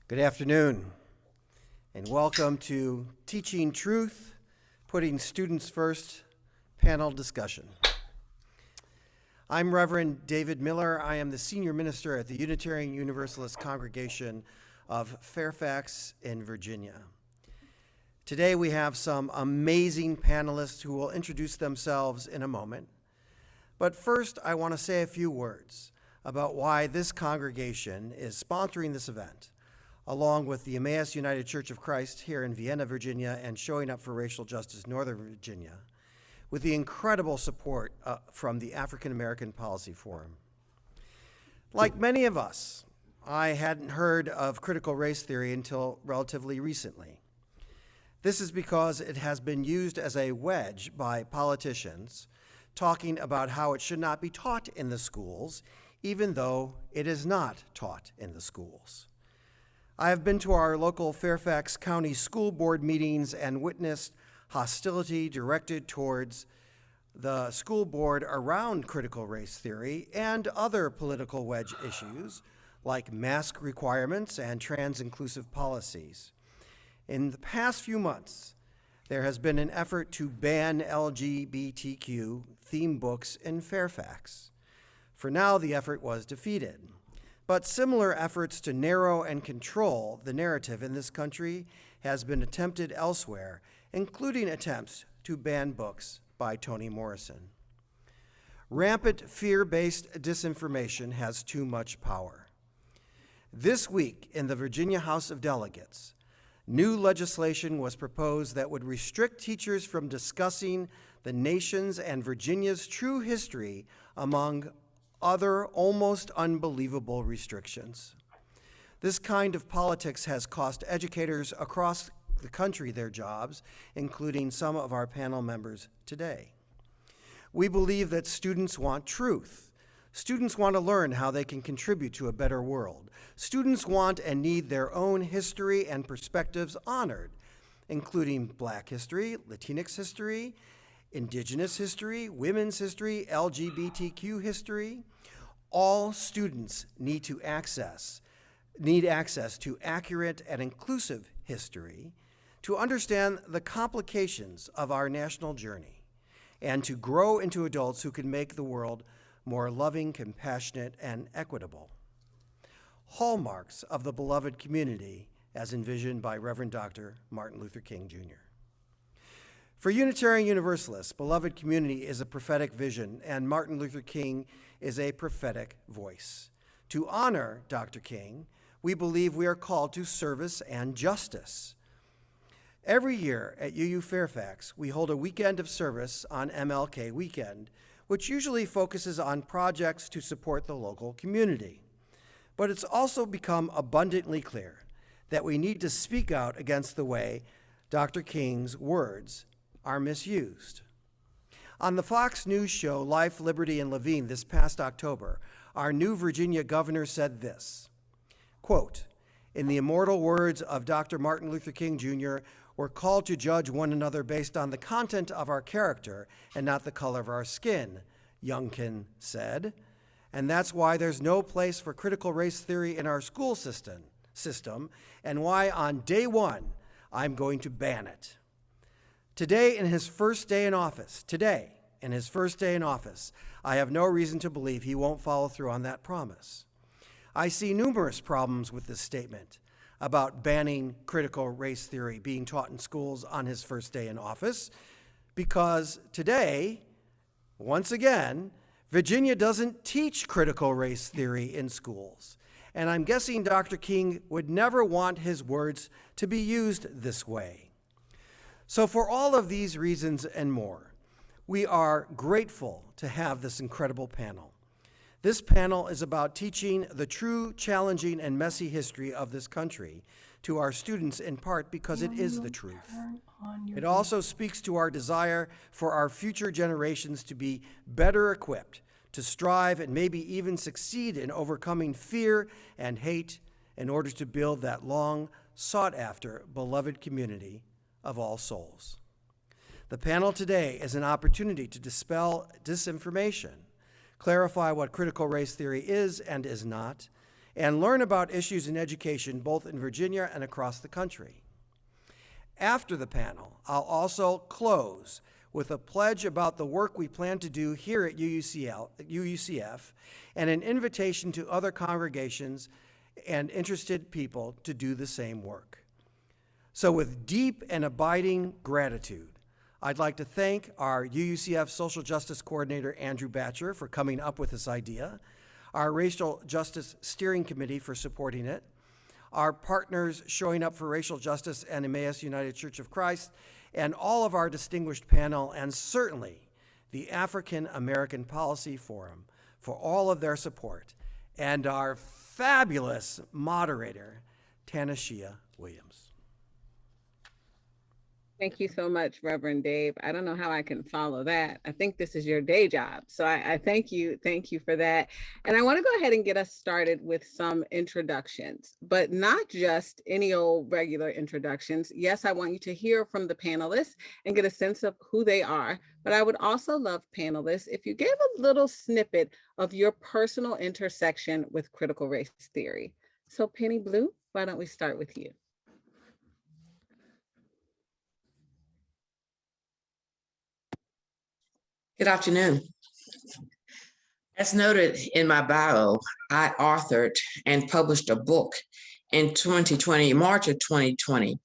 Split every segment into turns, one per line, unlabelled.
Good afternoon, and welcome to Teaching Truth, Putting Students First panel discussion. I'm Reverend David Miller. I am the senior minister at the Unitarian Universalist Congregation of Fairfax in Virginia. Today we have some amazing panelists who will introduce themselves in a moment. But first, I want to say a few words about why this congregation is sponsoring this event, along with the Emmaus United Church of Christ here in Vienna, Virginia, and Showing Up for Racial Justice, Northern Virginia, with the incredible support from the African American Policy Forum. Like many of us, I hadn't heard of critical race theory until relatively recently. This is because it has been used as a wedge by politicians talking about how it should not be taught in the schools, even though it is not taught in the schools. I have been to our local Fairfax County School Board meetings and witnessed hostility directed towards the school board around critical race theory and other political wedge issues like mask requirements and trans-inclusive policies. In the past few months, there has been an effort to ban LGBTQ theme books in Fairfax. For now, the effort was defeated. But similar efforts to narrow and control the narrative in this country has been attempted elsewhere, including attempts to ban books by Toni Morrison. Rampant fear-based disinformation has too much power. This week in the Virginia House of Delegates, new legislation was proposed that would restrict teachers from discussing the nation's and Virginia's true history, among other almost unbelievable restrictions. This kind of politics has cost educators across the country their jobs, including some of our panel members today. We believe that students want truth. Students want to learn how they can contribute to a better world. Students want and need their own history and perspectives honored, including Black history, Latinx history, Indigenous history, women's history, LGBTQ history. All students need access to accurate and inclusive history to understand the complications of our national journey and to grow into adults who can make the world more loving, compassionate, and equitable. Hallmarks of the beloved community as envisioned by Reverend Dr. Martin Luther King Jr. For Unitarian Universalists, beloved community is a prophetic vision, and Martin Luther King is a prophetic voice. To honor Dr. King, we believe we are called to service and justice. Every year at UU Fairfax, we hold a weekend of service on MLK Weekend, which usually focuses on projects to support the local community. But it's also become abundantly clear that we need to speak out against the way Dr. King's words are misused. On the Fox News show Life, Liberty, and Levine this past October, our new Virginia governor said this, quote, "In the immortal words of Dr. Martin Luther King Jr., we're called to judge one another based on the content of our character and not the color of our skin," Youngkin said. And that's why there's no place for critical race theory in our school system, and why on day one, I'm going to ban it. Today, in his first day in office, I have no reason to believe he won't follow through on that promise. I see numerous problems with this statement about banning critical race theory being taught in schools on his first day in office, because today, once again, Virginia doesn't teach critical race theory in schools. And I'm guessing Dr. King would never want his words to be used this way. So for all of these reasons and more, we are grateful to have this incredible panel. This panel is about teaching the true, challenging, and messy history of this country to our students, in part because it is the truth. It also speaks to our desire for our future generations to be better equipped to strive and maybe even succeed in overcoming fear and hate in order to build that long sought-after, beloved community of all souls. The panel today is an opportunity to dispel disinformation, clarify what critical race theory is and is not, and learn about issues in education both in Virginia and across the country. After the panel, I'll also close with a pledge about the work we plan to do here at UUCF and an invitation to other congregations and interested people to do the same work. So with deep and abiding gratitude, I'd like to thank our UUCF Social Justice Coordinator, Andrew Batcher, for coming up with this idea, our Racial Justice Steering Committee for supporting it, our partners showing up for racial justice and Emmaus United Church of Christ, and all of our distinguished panel, and certainly the African American Policy Forum for all of their support, and our fabulous moderator, Tanashia Williams.
Thank you so much, Reverend Dave. I don't know how I can follow that. I think this is your day job. So I thank you for that. And I want to go ahead and get us started with some introductions, but not just any old regular introductions. Yes, I want you to hear from the panelists and get a sense of who they are, but I would also love, panelists, if you gave a little snippet of your personal intersection with critical race theory. So Penny Blue, why don't we start with you?
Good afternoon. As noted in my bio, I authored and published a book in 2020, March of 2020,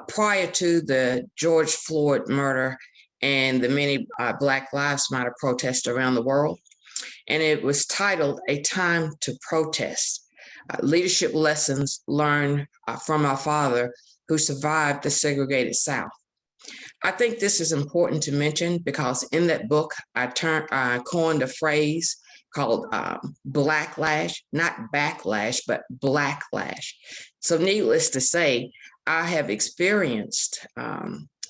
prior to the George Floyd murder and the many Black Lives Matter protests around the world. And it was titled A Time to Protest, Leadership Lessons Learned from Our Father Who Survived the Segregated South. I think this is important to mention because in that book, I coined a phrase called blacklash, not backlash, but blacklash. So needless to say, I have experienced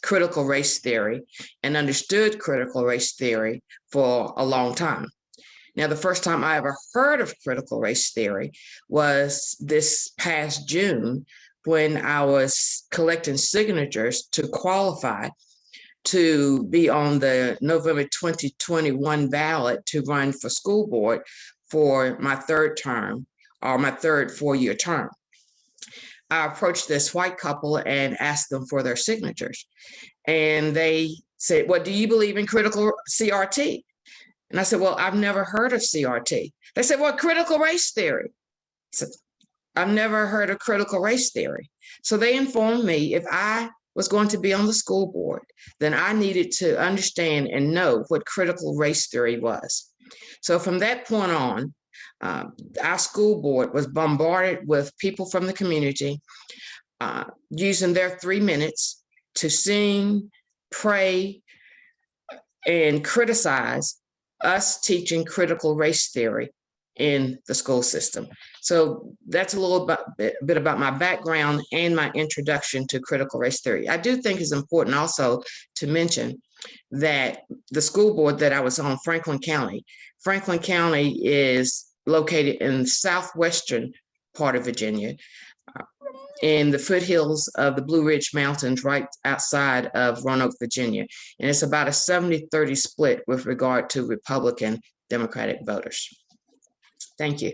critical race theory and understood critical race theory for a long time. Now, the first time I ever heard of critical race theory was this past June, when I was collecting signatures to qualify to be on the November 2021 ballot to run for school board for my third term, or my third four-year term. I approached this white couple and asked them for their signatures. And they said, well, do you believe in critical CRT? And I said, well, I've never heard of CRT. They said, well, critical race theory. I said, I've never heard of critical race theory. So they informed me if I was going to be on the school board, then I needed to understand and know what critical race theory was. So from that point on, our school board was bombarded with people from the community using their 3 minutes to sing, pray, and criticize us teaching critical race theory in the school system. So that's a little bit about my background and my introduction to critical race theory. I do think it's important also to mention that the school board that I was on, Franklin County is located in the southwestern part of Virginia, in the foothills of the Blue Ridge Mountains, right outside of Roanoke, Virginia. And it's about a 70-30 split with regard to Republican Democratic voters. Thank you.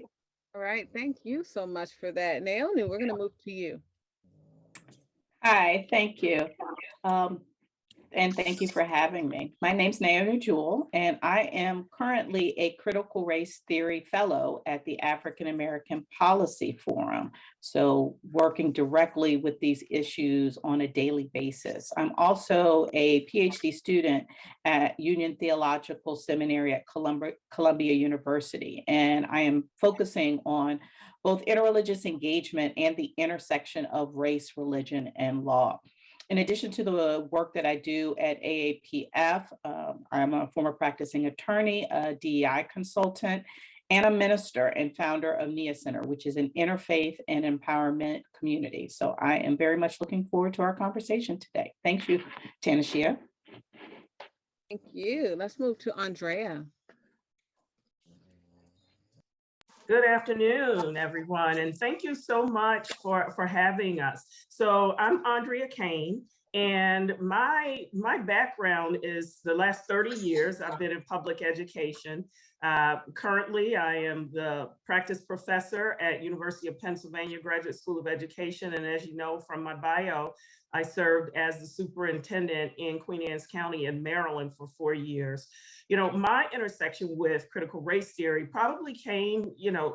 All right, thank you so much for that. Naomi, we're gonna move to you.
Hi, thank you. And thank you for having me. My name's Naomi Jewell, and I am currently a critical race theory fellow at the African American Policy Forum. So working directly with these issues on a daily basis. I'm also a PhD student at Union Theological Seminary at Columbia University, and I am focusing on both interreligious engagement and the intersection of race, religion, and law. In addition to the work that I do at AAPF, I'm a former practicing attorney, a DEI consultant, and a minister and founder of NIA Center, which is an interfaith and empowerment community. So I am very much looking forward to our conversation today. Thank you, Tanashia.
Thank you. Let's move to Andrea.
Good afternoon, everyone, and thank you so much for having us. So I'm Andrea Kane, and my background is the last 30 years I've been in public education. Currently, I am the practice professor at University of Pennsylvania Graduate School of Education. And as you know from my bio, I served as the superintendent in Queen Anne's County in Maryland for 4 years. You know, my intersection with critical race theory probably came,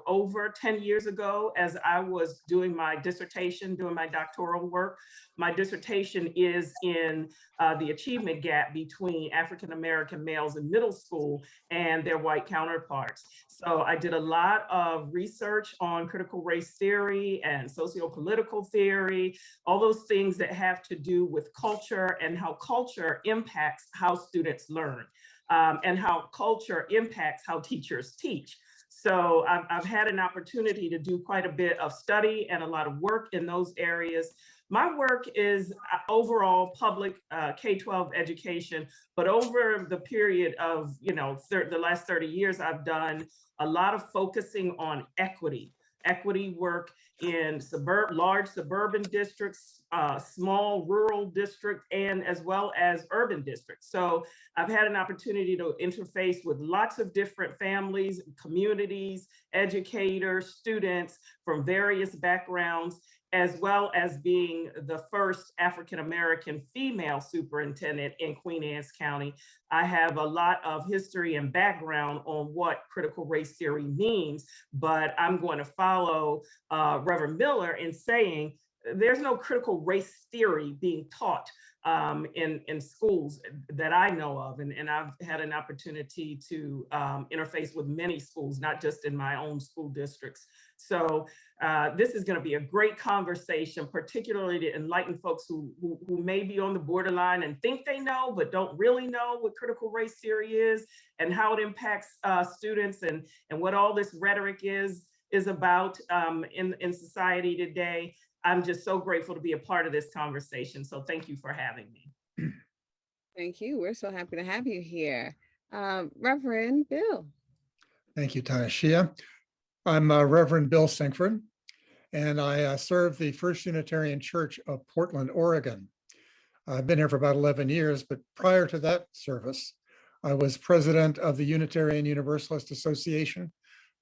over 10 years ago as I was doing my dissertation, doing my doctoral work. My dissertation is in the achievement gap between African-American males in middle school and their white counterparts. So I did a lot of research on critical race theory and socio-political theory, all those things that have to do with culture and how culture impacts how students learn, and how culture impacts how teachers teach. So I've had an opportunity to do quite a bit of study and a lot of work in those areas. My work is overall public K-12 education, but over the period of, the last 30 years, I've done a lot of focusing on equity work in large suburban districts, small rural districts, and as well as urban districts. So I've had an opportunity to interface with lots of different families, communities, educators, students from various backgrounds, as well as being the first African-American female superintendent in Queen Anne's County. I have a lot of history and background on what critical race theory means, but I'm going to follow Reverend Miller in saying there's no critical race theory being taught in schools that I know of. And I've had an opportunity to interface with many schools, not just in my own school districts. So this is going to be a great conversation, particularly to enlighten folks who may be on the borderline and think they know, but don't really know what critical race theory is and how it impacts students and what all this rhetoric is about in society today. I'm just so grateful to be a part of this conversation. So thank you for having me.
Thank you. We're so happy to have you here. Reverend Bill.
Thank you, Tanashia. I'm Reverend Bill Sinkford, and I serve the First Unitarian Church of Portland, Oregon. I've been here for about 11 years, but prior to that service, I was president of the Unitarian Universalist Association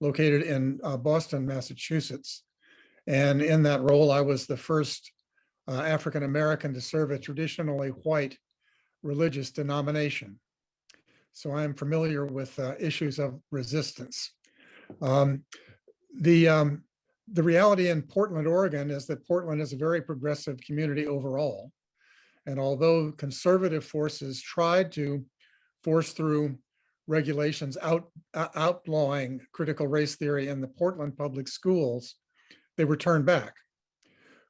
located in Boston, Massachusetts. And in that role, I was the first African-American to serve a traditionally white religious denomination. So I'm familiar with issues of resistance. The reality in Portland, Oregon is that Portland is a very progressive community overall. And although conservative forces tried to force through regulations outlawing critical race theory in the Portland public schools, they were turned back.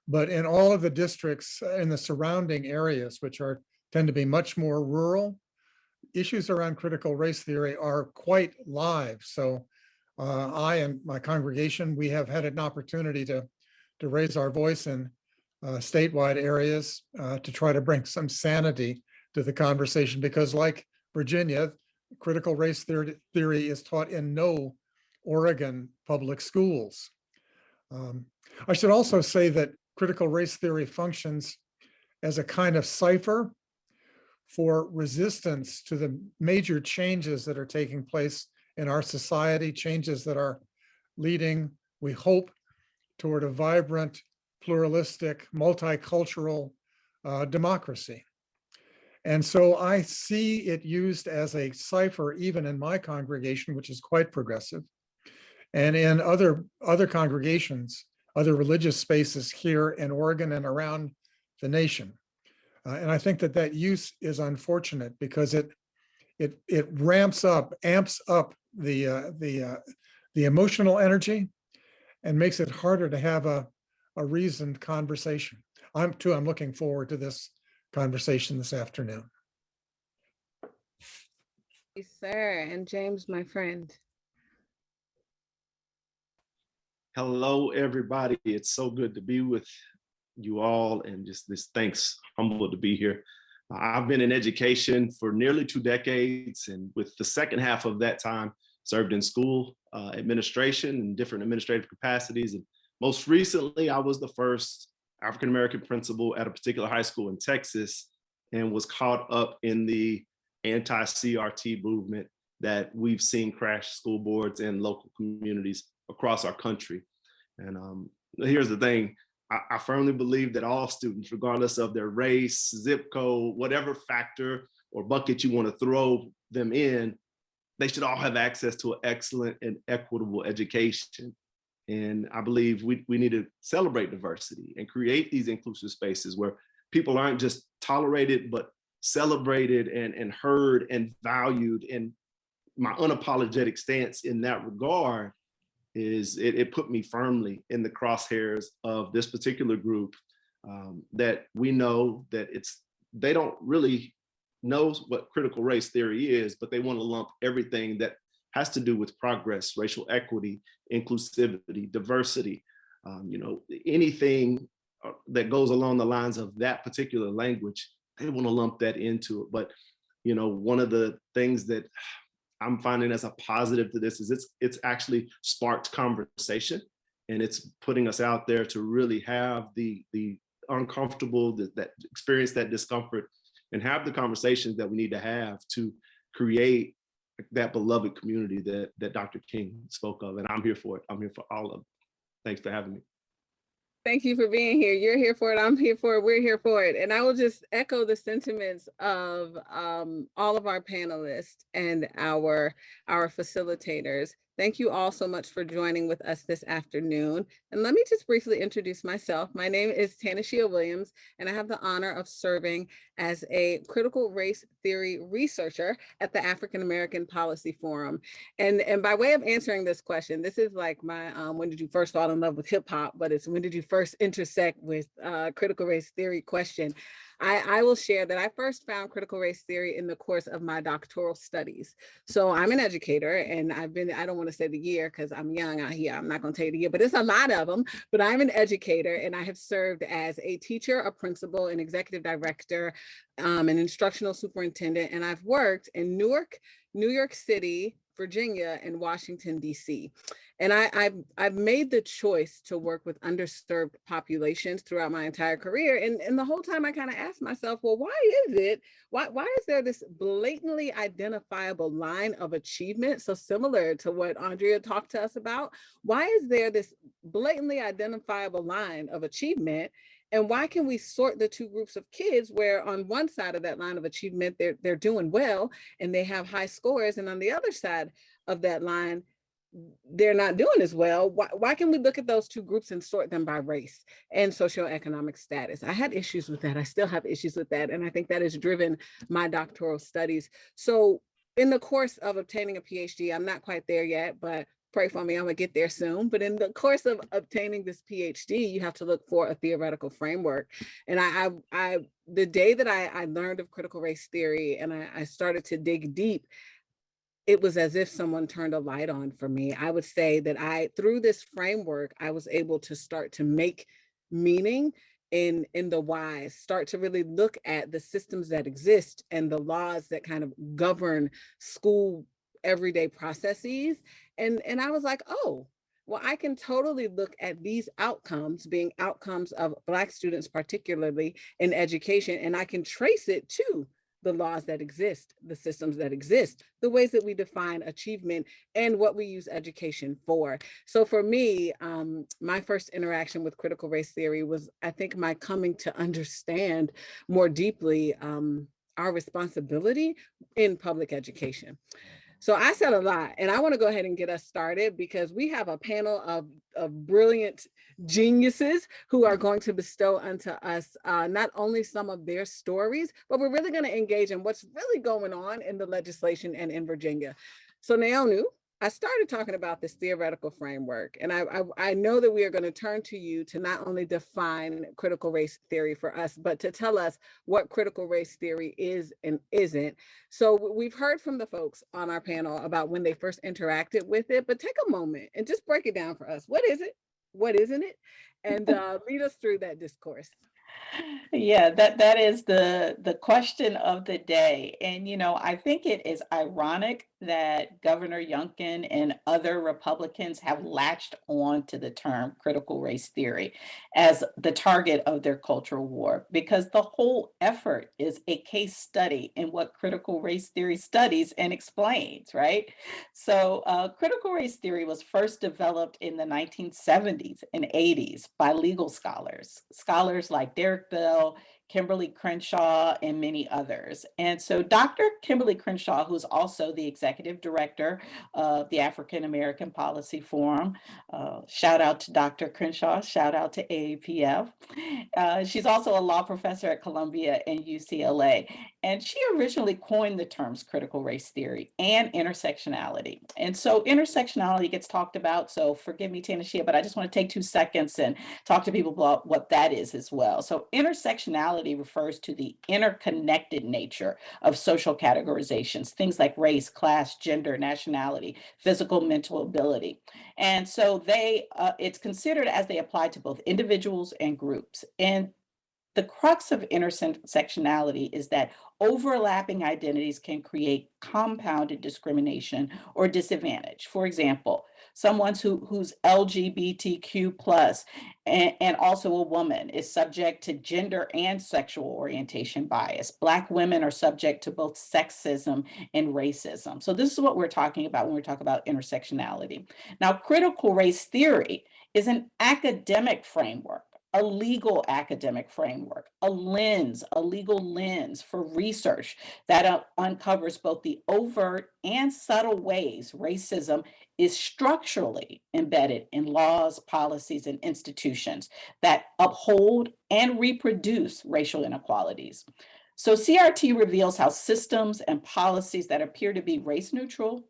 But in all of the districts in the surrounding areas, which tend to be much more rural, issues around critical race theory are quite live. So I and my congregation, we have had an opportunity to raise our voice in statewide areas to try to bring some sanity to the conversation, because like Virginia, critical race theory is taught in no Oregon public schools. I should also say that critical race theory functions as a kind of cipher for resistance to the major changes that are taking place in our society, changes that are leading, we hope, toward a vibrant, pluralistic, multicultural democracy. And so I see it used as a cipher even in my congregation, which is quite progressive, and in other congregations, other religious spaces here in Oregon and around the nation. And I think that use is unfortunate because it amps up the emotional energy and makes it harder to have a reasoned conversation. I'm looking forward to this conversation this afternoon.
Yes, sir. And James, my friend.
Hello, everybody. It's so good to be with you all, and just this thanks, humbled to be here. I've been in education for nearly 2 decades, and with the second half of that time, served in school administration and different administrative capacities. And most recently, I was the first African-American principal at a particular high school in Texas and was caught up in the anti-CRT movement that we've seen crash school boards in local communities across our country. And here's the thing, I firmly believe that all students, regardless of their race, zip code, whatever factor or bucket you want to throw them in, they should all have access to an excellent and equitable education. And I believe we need to celebrate diversity and create these inclusive spaces where people aren't just tolerated, but celebrated and heard and valued. And my unapologetic stance in that regard is it put me firmly in the crosshairs of this particular group, that we know that they don't really know what critical race theory is, but they want to lump everything that has to do with progress, racial equity, inclusivity, diversity, anything that goes along the lines of that particular language, they want to lump that into it. But, one of the things that I'm finding as a positive to this is it's actually sparked conversation, and it's putting us out there to really have the uncomfortable, that experience that discomfort, and have the conversations that we need to have to create that beloved community that Dr. King spoke of. And I'm here for it. I'm here for all of it. Thanks for having me.
Thank you for being here. You're here for it. I'm here for it. We're here for it. And I will just echo the sentiments of all of our panelists and our facilitators. Thank you all so much for joining with us this afternoon. And let me just briefly introduce myself. My name is Tanashia Williams, and I have the honor of serving as a critical race theory researcher at the African American Policy Forum. And by way of answering this question, this is like my when did you first fall in love with hip hop, but it's when did you first intersect with critical race theory question. I will share that I first found critical race theory in the course of my doctoral studies. So I'm an educator, and I don't want to say the year because I'm young out here. I'm not going to tell you the year, but it's a lot of them. But I'm an educator, and I have served as a teacher, a principal, an executive director, an instructional superintendent, and I've worked in Newark, New York City, Virginia, and Washington, D.C. And I've made the choice to work with underserved populations throughout my entire career. And the whole time I kind of asked myself, well, why is there this blatantly identifiable line of achievement? So similar to what Andrea talked to us about, why is there this blatantly identifiable line of achievement? And why can we sort the two groups of kids where on one side of that line of achievement, they're doing well and they have high scores, and on the other side of that line, they're not doing as well? Why can we look at those two groups and sort them by race and socioeconomic status? I had issues with that. I still have issues with that. And I think that has driven my doctoral studies. So in the course of obtaining a PhD, I'm not quite there yet, but pray for me, I'm gonna get there soon. But in the course of obtaining this PhD, you have to look for a theoretical framework. And the day that I learned of critical race theory and I started to dig deep, it was as if someone turned a light on for me. I would say that through this framework, I was able to start to make meaning in the whys, start to really look at the systems that exist and the laws that kind of govern school everyday processes. And I was like, oh, well, I can totally look at these outcomes being outcomes of Black students, particularly in education, and I can trace it to the laws that exist, the systems that exist, the ways that we define achievement, and what we use education for. So for me, my first interaction with critical race theory was, I think, my coming to understand more deeply our responsibility in public education. So I said a lot, and I want to go ahead and get us started because we have a panel of brilliant geniuses who are going to bestow unto us not only some of their stories, but we're really going to engage in what's really going on in the legislation and in Virginia. So Naomi, I started talking about this theoretical framework, and I know that we are going to turn to you to not only define critical race theory for us, but to tell us what critical race theory is and isn't. So we've heard from the folks on our panel about when they first interacted with it, but take a moment and just break it down for us. What is it? What isn't it? And lead us through that discourse.
Yeah, that is the question of the day. And, I think it is ironic that Governor Youngkin and other Republicans have latched on to the term critical race theory as the target of their cultural war, because the whole effort is a case study in what critical race theory studies and explains, right? So critical race theory was first developed in the 1970s and 80s by legal scholars like Rev Bill, Kimberly Crenshaw, and many others. And so Dr. Kimberly Crenshaw, who's also the executive director of the African American Policy Forum, shout out to Dr. Crenshaw, shout out to AAPF. She's also a law professor at Columbia and UCLA. And she originally coined the terms critical race theory and intersectionality. And so intersectionality gets talked about. So forgive me, Tanashia, but I just want to take 2 seconds and talk to people about what that is as well. So intersectionality refers to the interconnected nature of social categorizations, things like race, class, gender, nationality, physical, mental ability. And so it's considered as they apply to both individuals and groups. And the crux of intersectionality is that overlapping identities can create compounded discrimination or disadvantage. For example, someone who's LGBTQ plus and also a woman is subject to gender and sexual orientation bias. Black women are subject to both sexism and racism. So this is what we're talking about when we talk about intersectionality. Now, critical race theory is an academic framework, a legal academic framework, a legal lens for research that uncovers both the overt and subtle ways racism is structurally embedded in laws, policies, and institutions that uphold and reproduce racial inequalities. So CRT reveals how systems and policies that appear to be race neutral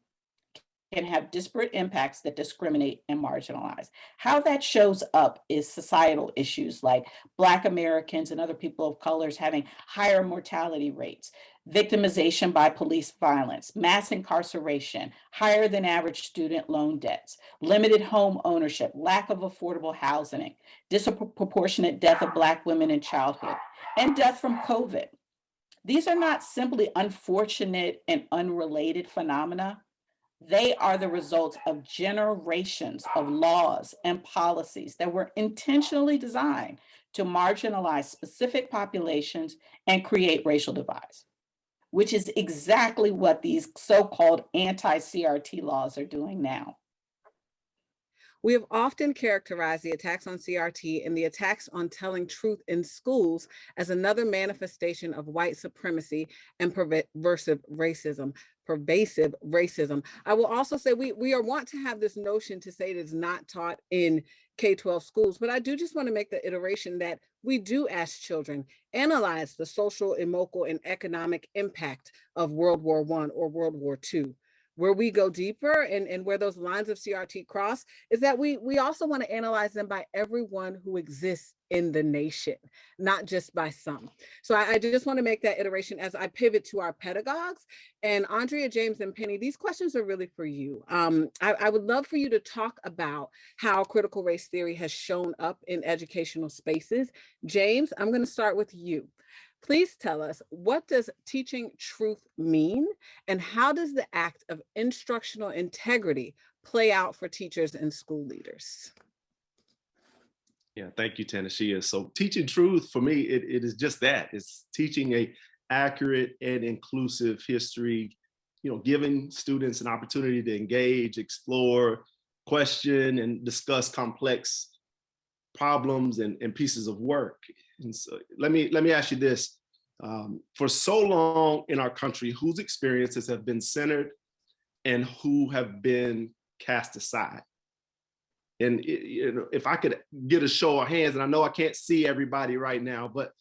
can have disparate impacts that discriminate and marginalize. How that shows up is societal issues like Black Americans and other people of colors having higher mortality rates, victimization by police violence, mass incarceration, higher than average student loan debts, limited home ownership, lack of affordable housing, disproportionate death of Black women in childhood, and death from COVID. These are not simply unfortunate and unrelated phenomena. They are the results of generations of laws and policies that were intentionally designed to marginalize specific populations and create racial divides, which is exactly what these so-called anti-CRT laws are doing now.
We have often characterized the attacks on CRT and the attacks on telling truth in schools as another manifestation of white supremacy and pervasive racism. I will also say we are want to have this notion to say it is not taught in K-12 schools, but I do just want to make the iteration that we do ask children, analyze the social, emotional, and economic impact of World War I or World War II. Where we go deeper and where those lines of CRT cross is that we also want to analyze them by everyone who exists in the nation, not just by some. So I just want to make that iteration as I pivot to our pedagogues. And Andrea, James, and Penny, these questions are really for you. I would love for you to talk about how critical race theory has shown up in educational spaces. James, I'm going to start with you. Please tell us, what does teaching truth mean, and how does the act of instructional integrity play out for teachers and school leaders?
Yeah, thank you, Tanashia. So teaching truth, for me, it is just that. It's teaching a accurate and inclusive history, giving students an opportunity to engage, explore, question, and discuss complex problems and pieces of work. And so let me ask you this. For so long in our country, whose experiences have been centered and who have been cast aside? And if I could get a show of hands, and I know I can't see everybody right now, but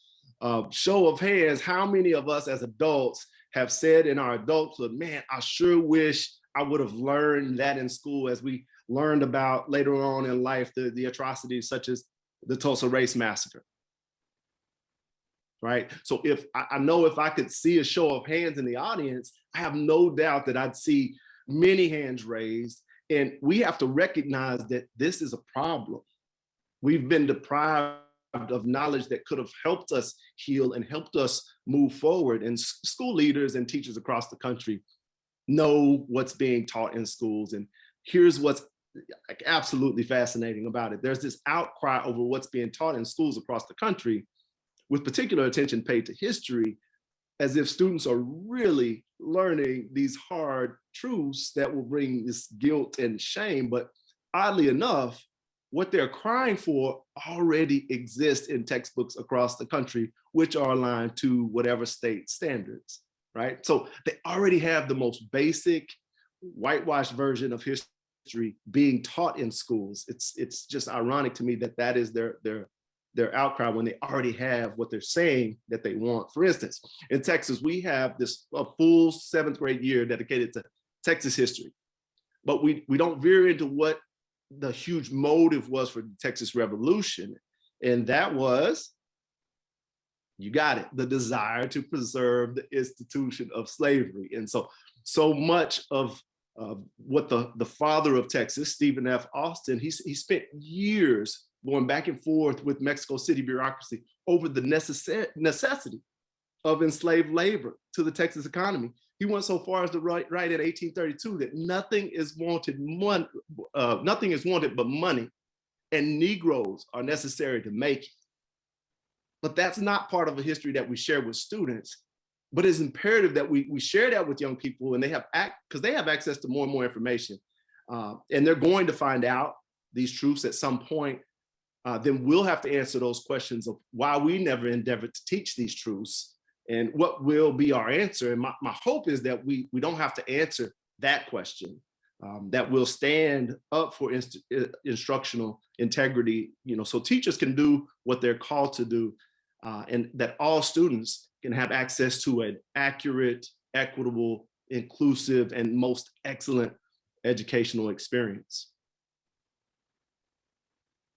show of hands, how many of us as adults have said in our adulthood, man, I sure wish I would have learned that in school, as we learned about later on in life, the atrocities such as the Tulsa Race Massacre. Right? So if I could see a show of hands in the audience, I have no doubt that I'd see many hands raised. And we have to recognize that this is a problem. We've been deprived of knowledge that could have helped us heal and helped us move forward. And school leaders and teachers across the country know what's being taught in schools. And here's what's like absolutely fascinating about it. There's this outcry over what's being taught in schools across the country, with particular attention paid to history, as if students are really learning these hard truths that will bring this guilt and shame. But oddly enough, what they're crying for already exists in textbooks across the country, which are aligned to whatever state standards, right? So they already have the most basic whitewashed version of history being taught in schools. It's just ironic to me that that is their outcry when they already have what they're saying that they want. For instance, in Texas, we have a full 7th grade year dedicated to Texas history, but we don't veer into what the huge motive was for the Texas Revolution. And that was, you got it, the desire to preserve the institution of slavery. And so much of what the father of Texas, Stephen F. Austin, he spent years going back and forth with Mexico City bureaucracy over the necessity of enslaved labor to the Texas economy. He went so far as to write in 1832 that nothing is wanted but money, and Negroes are necessary to make it. But that's not part of a history that we share with students. But it's imperative that we share that with young people, and because they have access to more and more information, and they're going to find out these truths at some point. Then we'll have to answer those questions of why we never endeavored to teach these truths and what will be our answer. And my hope is that we don't have to answer that question, that we'll stand up for instructional integrity, so teachers can do what they're called to do, and that all students can have access to an accurate, equitable, inclusive, and most excellent educational experience.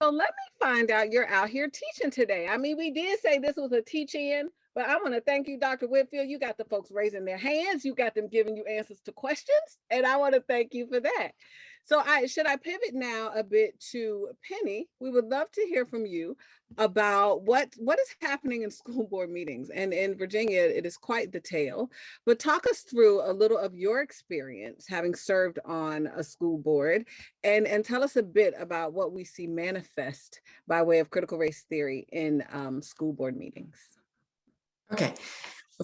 So let me find out you're out here teaching today. I mean, we did say this was a teach-in, but I want to thank you, Dr. Whitfield. You got the folks raising their hands. You got them giving you answers to questions, and I want to thank you for that. So should I pivot now a bit to Penny? We would love to hear from you about what is happening in school board meetings. And in Virginia, it is quite the tale. But talk us through a little of your experience having served on a school board, and tell us a bit about what we see manifest by way of critical race theory in school board meetings.
Okay.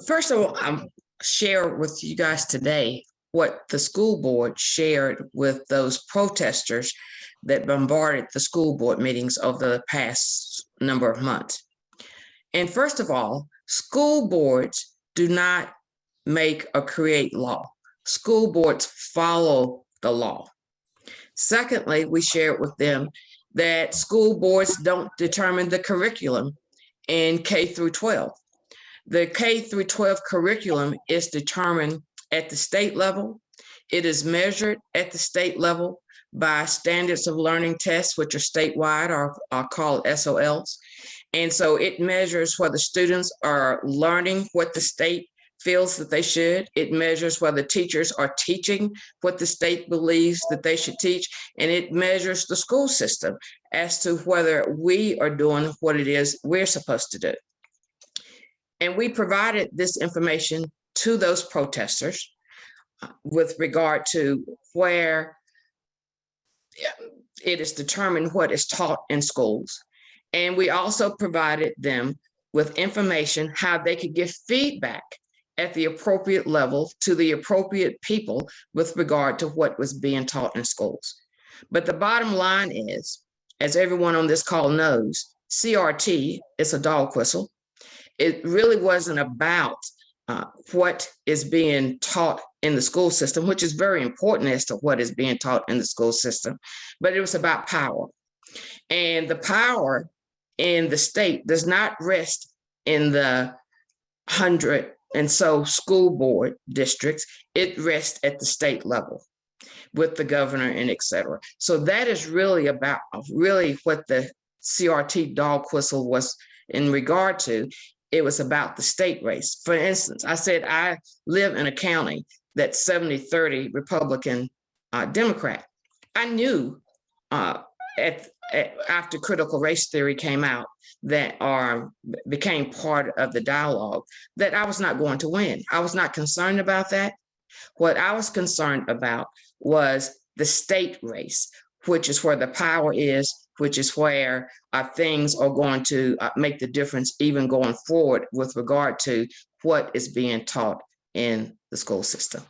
First of all, I'll share with you guys today what the school board shared with those protesters that bombarded the school board meetings over the past number of months. And first of all, school boards do not make or create law. School boards follow the law. Secondly, we shared with them that school boards don't determine the curriculum in K through 12. The K through 12 curriculum is determined at the state level. It is measured at the state level by standards of learning tests, which are statewide or are called SOLs. And so it measures whether students are learning what the state feels that they should. It measures whether teachers are teaching what the state believes that they should teach. And it measures the school system as to whether we are doing what it is we're supposed to do. And we provided this information to those protesters with regard to where it is determined what is taught in schools. And we also provided them with information how they could give feedback at the appropriate level to the appropriate people with regard to what was being taught in schools. But the bottom line is, as everyone on this call knows, CRT is a dog whistle. It really wasn't about what is being taught in the school system, which is very important as to what is being taught in the school system, but it was about power. And the power in the state does not rest in the 100 and so school board districts. It rests at the state level with the governor and et cetera. So that is really about what the CRT dog whistle was in regard to. It was about the state race. For instance, I said I live in a county that's 70-30 Republican Democrat. I knew after critical race theory came out that became part of the dialogue that I was not going to win. I was not concerned about that. What I was concerned about was the state race, which is where the power is, which is where things are going to make the difference even going forward with regard to what is being taught in the school system.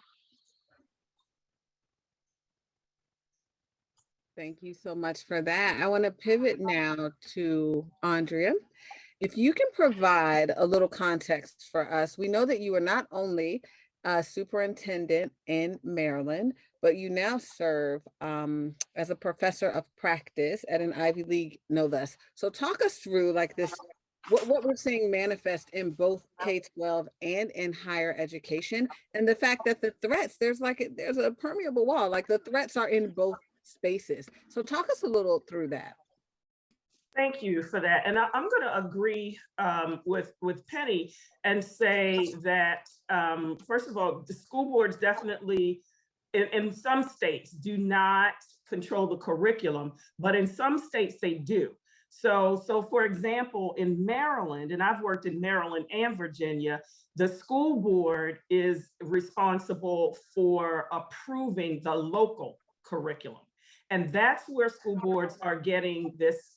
Thank you so much for that. I want to pivot now to Andrea. If you can provide a little context for us, we know that you are not only a superintendent in Maryland, but you now serve as a professor of practice at an Ivy League, no less. So talk us through like this, what we're seeing manifest in both K-12 and in higher education, and the fact that the threats, there's a permeable wall, like the threats are in both spaces. So talk us a little through that.
Thank you for that. And I'm going to agree with Penny and say that, first of all, the school boards definitely, in some states, do not control the curriculum, but in some states they do. So for example, in Maryland, and I've worked in Maryland and Virginia, the school board is responsible for approving the local curriculum. And that's where school boards are getting this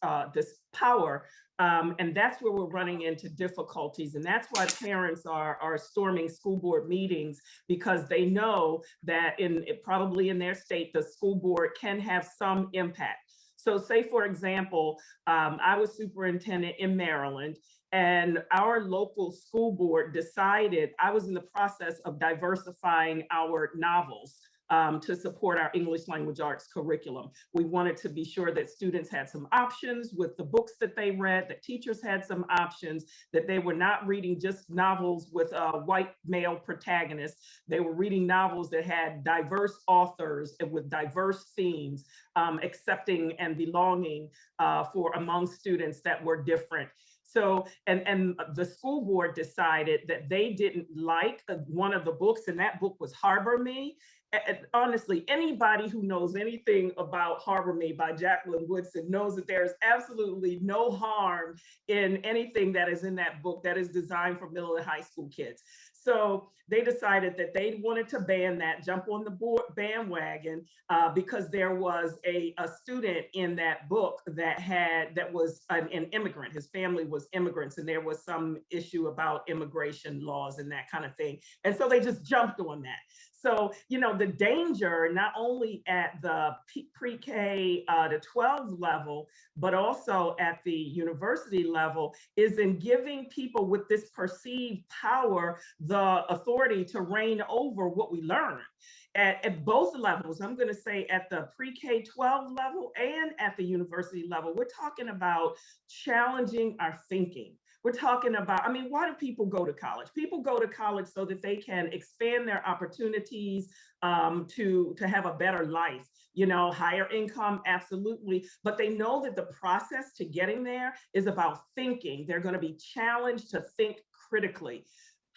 power. And that's where we're running into difficulties. And that's why parents are storming school board meetings, because they know that probably in their state, the school board can have some impact. So say, for example, I was superintendent in Maryland, and our local school board decided, I was in the process of diversifying our novels to support our English language arts curriculum. We wanted to be sure that students had some options with the books that they read, that teachers had some options, that they were not reading just novels with white male protagonists. They were reading novels that had diverse authors and with diverse themes, accepting and belonging for among students that were different. So, and the school board decided that they didn't like one of the books, and that book was Harbor Me. And honestly, anybody who knows anything about Harbor Me by Jacqueline Woodson knows that there's absolutely no harm in anything that is in that book that is designed for middle and high school kids. So they decided that they wanted to ban that, jump on the bandwagon, because there was a student in that book that was an immigrant. His family was immigrants, and there was some issue about immigration laws and that kind of thing. And so they just jumped on that. So, you know, the danger, not only at the pre-K to 12 level, but also at the university level, is in giving people with this perceived power the authority to reign over what we learn. At both levels, I'm going to say at the pre-K 12 level and at the university level, we're talking about challenging our thinking. We're talking about, I mean, why do people go to college? People go to college so that they can expand their opportunities to have a better life, you know, higher income, absolutely. But they know that the process to getting there is about thinking. They're going to be challenged to think critically.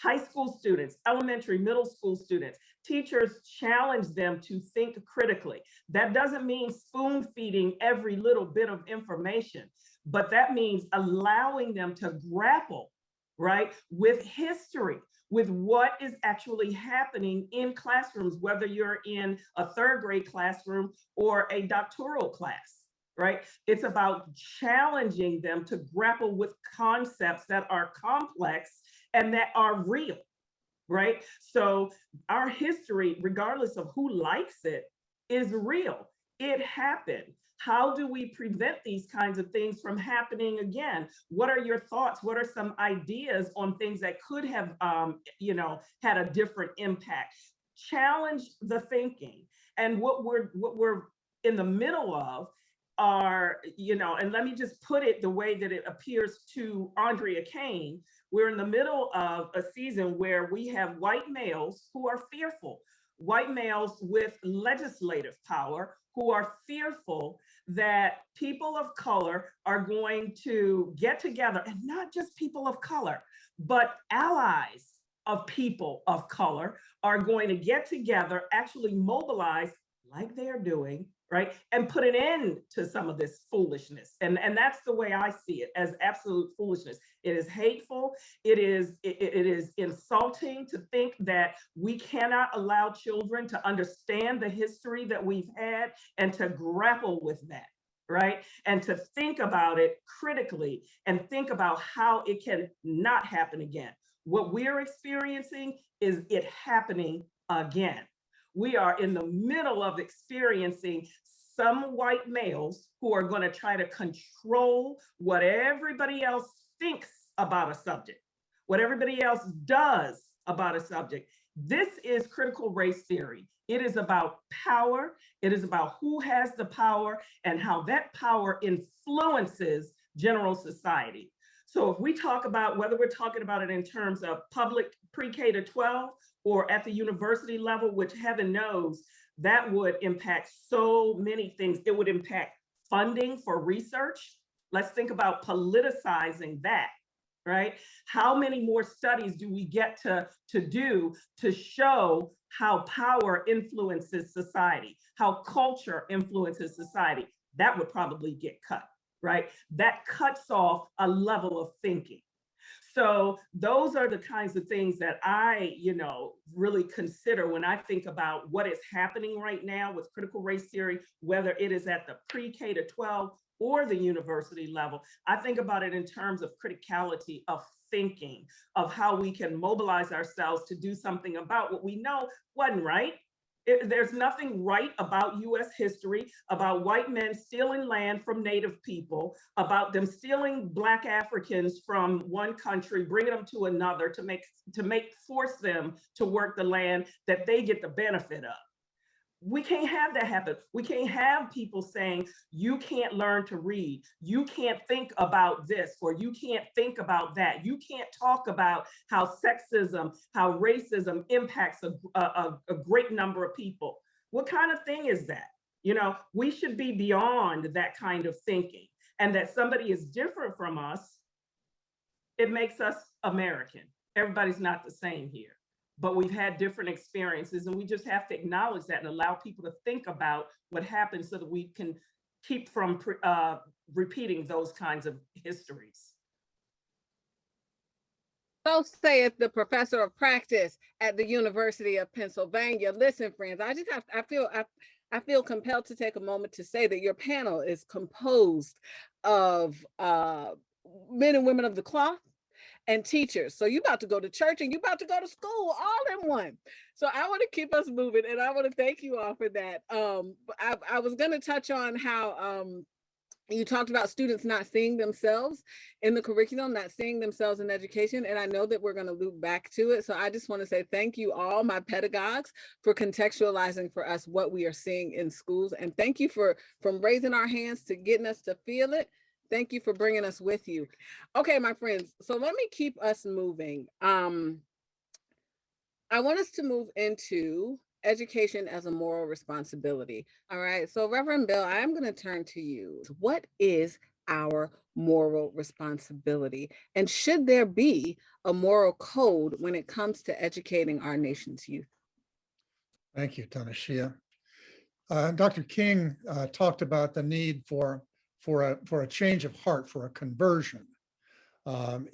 High school students, elementary, middle school students, teachers challenge them to think critically. That doesn't mean spoon feeding every little bit of information, but that means allowing them to grapple, right, with history, with what is actually happening in classrooms, whether you're in a third grade classroom or a doctoral class, right? It's about challenging them to grapple with concepts that are complex and that are real, right? So our history, regardless of who likes it, is real. It happened. How do we prevent these kinds of things from happening again? What are your thoughts? What are some ideas on things that could have, you know, had a different impact? Challenge the thinking. And what we're in the middle of are, you know, and let me just put it the way that it appears to Andrea Kane. We're in the middle of a season where we have white males who are fearful, white males with legislative power who are fearful that people of color are going to get together, and not just people of color, but allies of people of color are going to get together, actually mobilize, like they're doing right? And put an end to some of this foolishness. And that's the way I see it, as absolute foolishness. It is hateful. It is insulting to think that we cannot allow children to understand the history that we've had and to grapple with that, right? And to think about it critically and think about how it can not happen again. What we're experiencing is it happening again. We are in the middle of experiencing some white males who are going to try to control what everybody else thinks about a subject, what everybody else does about a subject. This is critical race theory. It is about power. It is about who has the power and how that power influences general society. So if we talk about whether we're talking about it in terms of public pre-K to 12 or at the university level, which heaven knows that would impact so many things. It would impact funding for research. Let's think about politicizing that, right? How many more studies do we get to do to show how power influences society, how culture influences society? That would probably get cut, right? That cuts off a level of thinking. So those are the kinds of things that I, really consider when I think about what is happening right now with critical race theory, whether it is at the pre-K to 12 or the university level. I think about it in terms of criticality of thinking, of how we can mobilize ourselves to do something about what we know wasn't right. There's nothing right about US history, about white men stealing land from Native people, about them stealing Black Africans from one country, bringing them to another to force them to work the land that they get the benefit of. We can't have that happen. We can't have people saying, you can't learn to read. You can't think about this, or you can't think about that. You can't talk about how sexism, how racism impacts a great number of people. What kind of thing is that? We should be beyond that kind of thinking. And that somebody is different from us, it makes us American. Everybody's not the same here. But we've had different experiences, and we just have to acknowledge that and allow people to think about what happened so that we can keep from repeating those kinds of histories.
So saith the professor of practice at the University of Pennsylvania. Listen, friends, I feel compelled to take a moment to say that your panel is composed of men and women of the cloth and teachers. So you about to go to church and you about to go to school all in one. So I want to keep us moving, and I want to thank you all for that. I was going to touch on how you talked about students not seeing themselves in the curriculum, not seeing themselves in education, and I know that we're going to loop back to it. So I just want to say thank you all, my pedagogues, for contextualizing for us what we are seeing in schools, and thank you from raising our hands to getting us to feel it. Thank you for bringing us with you. Okay, my friends, so let me keep us moving. I want us to move into education as a moral responsibility. All right, so Reverend Bill, I am going to turn to you. What is our moral responsibility? And should there be a moral code when it comes to educating our nation's youth?
Thank you, Tanashia. Dr. King talked about the need for a change of heart, for a conversion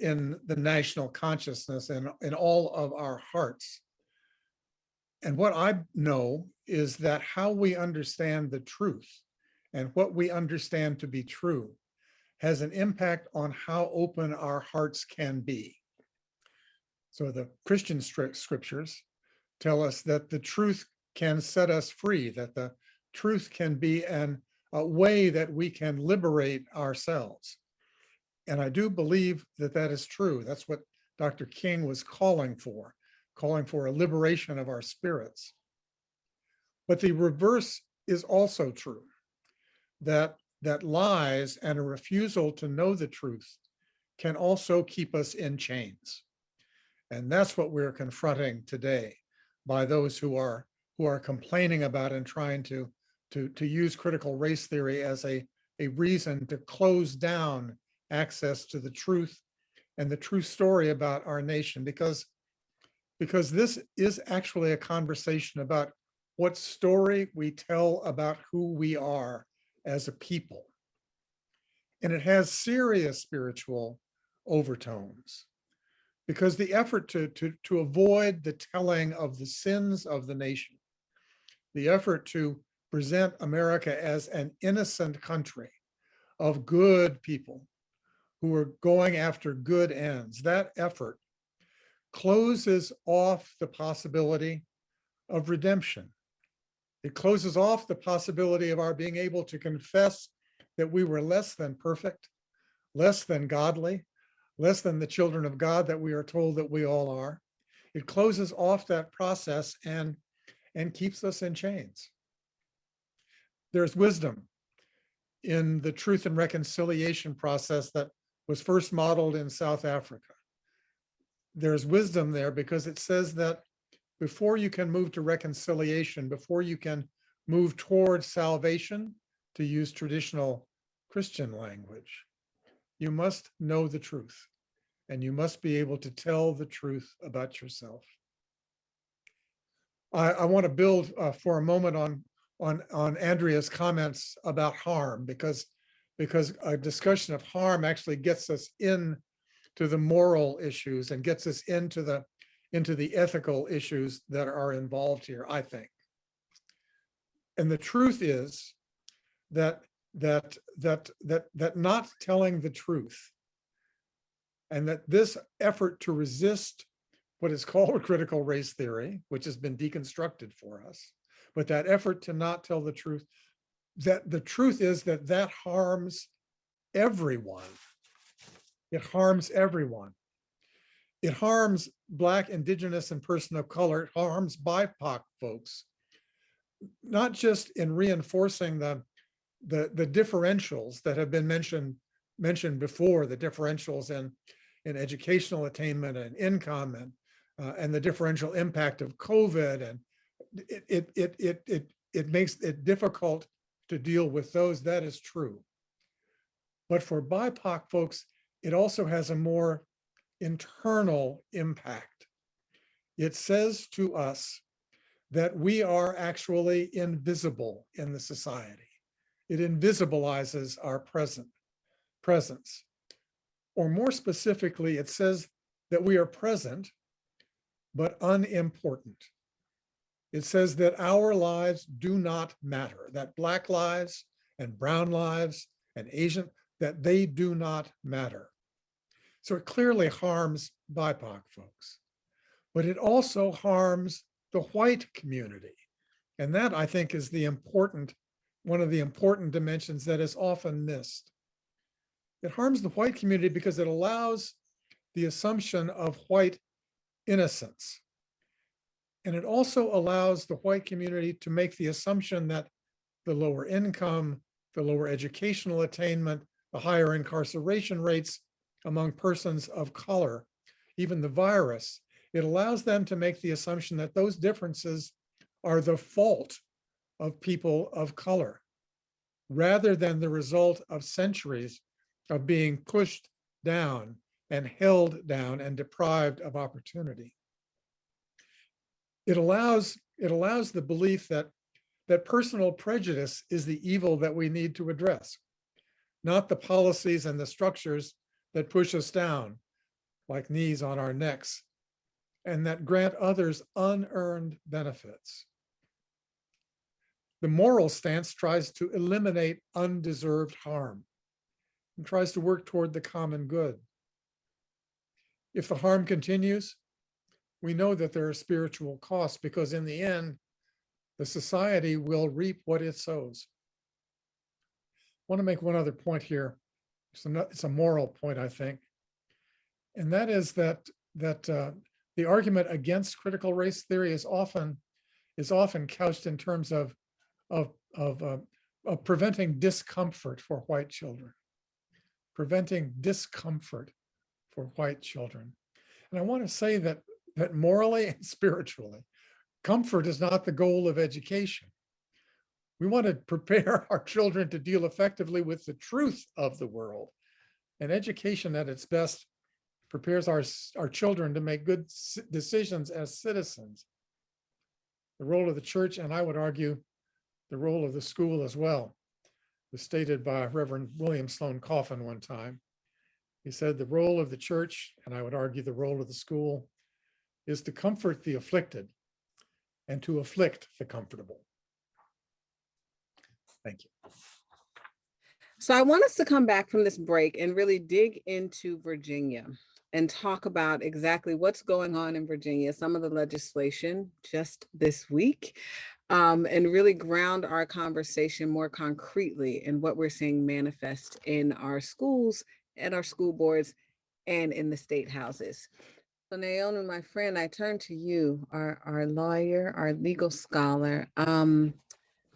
in the national consciousness and in all of our hearts. And what I know is that how we understand the truth and what we understand to be true has an impact on how open our hearts can be. So the Christian scriptures tell us that the truth can set us free, that the truth can be a way that we can liberate ourselves. And I do believe that that is true. That's what Dr. King was calling for a liberation of our spirits. But the reverse is also true, that lies and a refusal to know the truth can also keep us in chains. And that's what we're confronting today by those who are complaining about and trying to use critical race theory as a reason to close down access to the truth and the true story about our nation, because this is actually a conversation about what story we tell about who we are as a people. And it has serious spiritual overtones, because the effort to avoid the telling of the sins of the nation, the effort to present America as an innocent country of good people who are going after good ends, that effort closes off the possibility of redemption. It closes off the possibility of our being able to confess that we were less than perfect, less than godly, less than the children of God that we are told that we all are. It closes off that process and keeps us in chains. There's wisdom in the truth and reconciliation process that was first modeled in South Africa. There's wisdom there because it says that before you can move to reconciliation, before you can move towards salvation, to use traditional Christian language, you must know the truth, and you must be able to tell the truth about yourself. I want to build for a moment on Andrea's comments about harm, because a discussion of harm actually gets us into the moral issues and gets us into the ethical issues that are involved here, I think. And the truth is that not telling the truth, and that this effort to resist what is called critical race theory, which has been deconstructed for us, but that effort to not tell the truth, that the truth is that harms everyone. It harms everyone. It harms Black, Indigenous, and person of color. It harms BIPOC folks, not just in reinforcing the differentials that have been mentioned before, the differentials in educational attainment and income, and the differential impact of COVID, and it makes it difficult to deal with those. That is true. But for BIPOC folks, it also has a more internal impact. It says to us that we are actually invisible in the society. It invisibilizes our presence. Or more specifically, it says that we are present, but unimportant. It says that our lives do not matter, that Black lives and brown lives and Asian, that they do not matter. So it clearly harms BIPOC folks, but it also harms the white community. And that, I think, is one of the important dimensions that is often missed. It harms the white community because it allows the assumption of white innocence. And it also allows the white community to make the assumption that the lower income, the lower educational attainment, the higher incarceration rates among persons of color, even the virus, it allows them to make the assumption that those differences are the fault of people of color, rather than the result of centuries of being pushed down and held down and deprived of opportunity. It allows the belief that personal prejudice is the evil that we need to address, not the policies and the structures that push us down like knees on our necks and that grant others unearned benefits. The moral stance tries to eliminate undeserved harm and tries to work toward the common good. If the harm continues, we know that there are spiritual costs, because in the end, the society will reap what it sows. I want to make one other point here. It's a moral point, I think. And that is that the argument against critical race theory is often couched in terms of preventing discomfort for white children, preventing discomfort for white children. And I want to say that morally and spiritually, comfort is not the goal of education. We want to prepare our children to deal effectively with the truth of the world. And education at its best prepares our children to make good decisions as citizens. the role of the church, and I would argue the role of the school as well, was stated by Reverend William Sloane Coffin one time. He said, the role of the church, and I would argue the role of the school, is to comfort the afflicted and to afflict the comfortable. Thank you.
So I want us to come back from this break and really dig into Virginia and talk about exactly what's going on in Virginia, some of the legislation just this week, and really ground our conversation more concretely in what we're seeing manifest in our schools, at our school boards, and in the state houses. So Naomi, my friend, I turn to you, our lawyer, our legal scholar.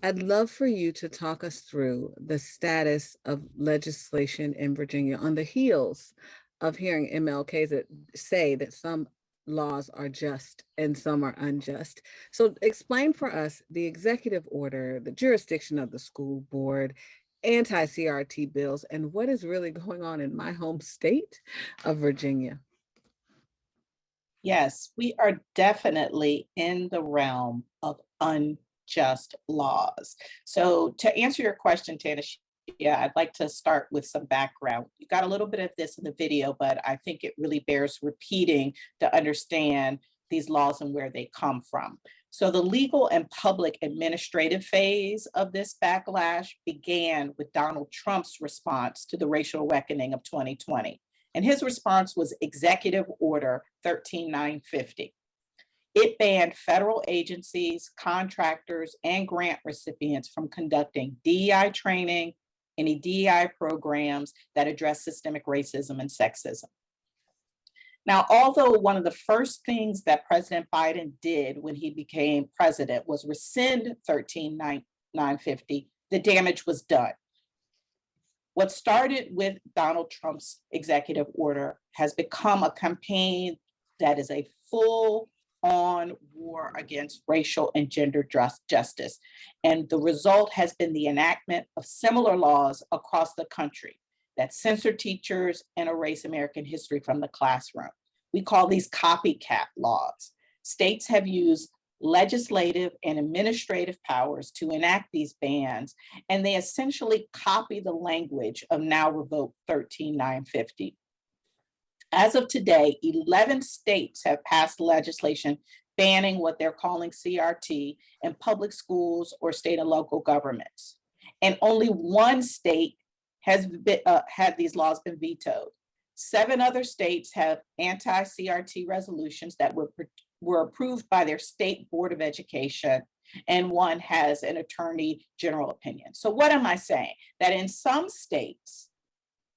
I'd love for you to talk us through the status of legislation in Virginia on the heels of hearing MLKs that say that some laws are just and some are unjust. So explain for us the executive order, the jurisdiction of the school board, anti-CRT bills, and what is really going on in my home state of Virginia.
Yes, we are definitely in the realm of unjust laws. So to answer your question, Tana, I'd like to start with some background. You got a little bit of this in the video, but I think it really bears repeating to understand these laws and where they come from. So the legal and public administrative phase of this backlash began with Donald Trump's response to the racial reckoning of 2020. And his response was Executive Order 13950. It banned federal agencies, contractors, and grant recipients from conducting DEI training, any DEI programs that address systemic racism and sexism. Now, although one of the first things that President Biden did when he became president was rescind 13950, the damage was done. What started with Donald Trump's executive order has become a campaign that is a full-on war against racial and gender justice. And the result has been the enactment of similar laws across the country that censor teachers and erase American history from the classroom. We call these copycat laws. States have used legislative and administrative powers to enact these bans, and they essentially copy the language of now revoked 13950. As of today, 11 states have passed legislation banning what they're calling CRT in public schools or state and local governments. And only one state has had these laws been vetoed. 7 other states have anti-CRT resolutions that were approved by their state board of education, and one has an attorney general opinion. So what am I saying? That in some states,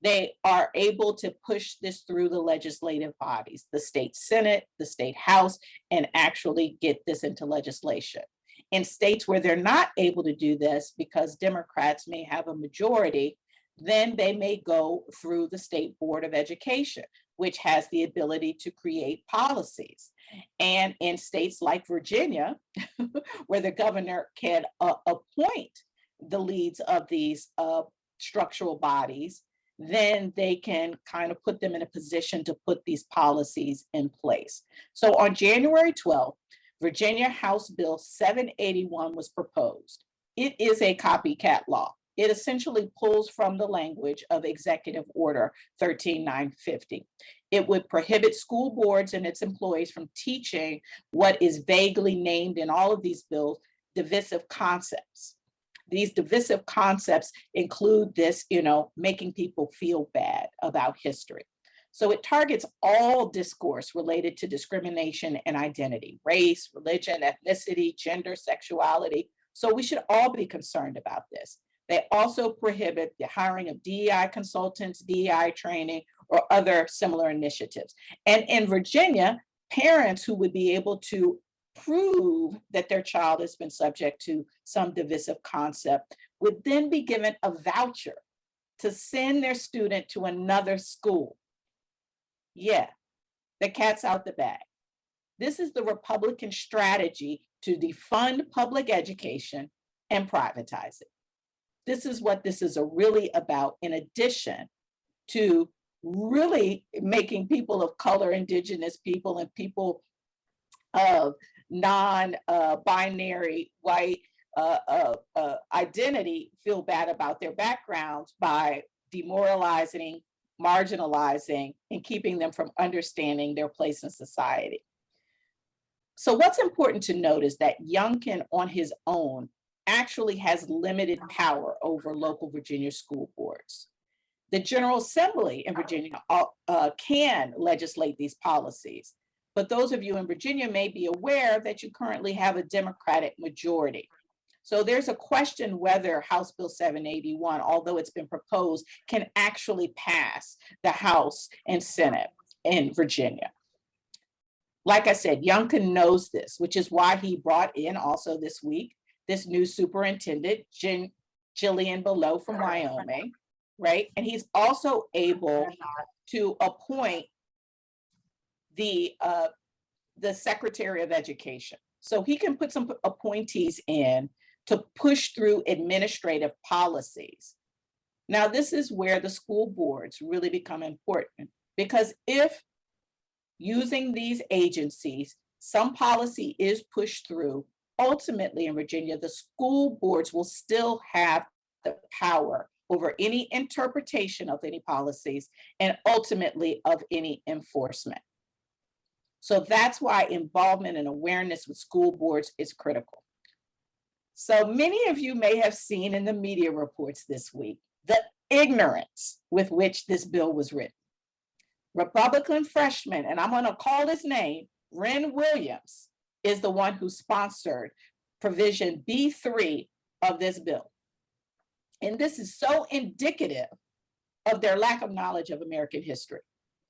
they are able to push this through the legislative bodies, the state Senate, the state House, and actually get this into legislation. In states where they're not able to do this because Democrats may have a majority, then they may go through the State Board of Education, which has the ability to create policies. And in states like Virginia, where the governor can appoint the leads of these structural bodies, then they can kind of put them in a position to put these policies in place. So on January 12th, Virginia House Bill 781 was proposed. It is a copycat law. It essentially pulls from the language of Executive Order 13950. It would prohibit school boards and its employees from teaching what is vaguely named in all of these bills, divisive concepts. These divisive concepts include this, making people feel bad about history. So it targets all discourse related to discrimination and identity, race, religion, ethnicity, gender, sexuality. So we should all be concerned about this. They also prohibit the hiring of DEI consultants, DEI training, or other similar initiatives. And in Virginia, parents who would be able to prove that their child has been subject to some divisive concept would then be given a voucher to send their student to another school. Yeah, the cat's out the bag. This is the Republican strategy to defund public education and privatize it. This is what this is really about, in addition to really making people of color, indigenous people, and people of non-binary white identity feel bad about their backgrounds by demoralizing, marginalizing, and keeping them from understanding their place in society. So what's important to note is that Youngkin on his own actually has limited power over local Virginia school boards. The General Assembly in Virginia can legislate these policies, but those of you in Virginia may be aware that you currently have a Democratic majority. So there's a question whether House Bill 781, although it's been proposed, can actually pass the House and Senate in Virginia. Like I said, Youngkin knows this, which is why he brought in also this week this new superintendent, Jillian Below from Wyoming, right? And he's also able to appoint the Secretary of Education. So he can put some appointees in to push through administrative policies. Now, this is where the school boards really become important, because if using these agencies, some policy is pushed through, ultimately in Virginia, the school boards will still have the power over any interpretation of any policies and ultimately of any enforcement. So that's why involvement and awareness with school boards is critical. So many of you may have seen in the media reports this week the ignorance with which this bill was written. Republican freshman, and I'm going to call his name, Ren Williams, is the one who sponsored provision B3 of this bill. And this is so indicative of their lack of knowledge of American history.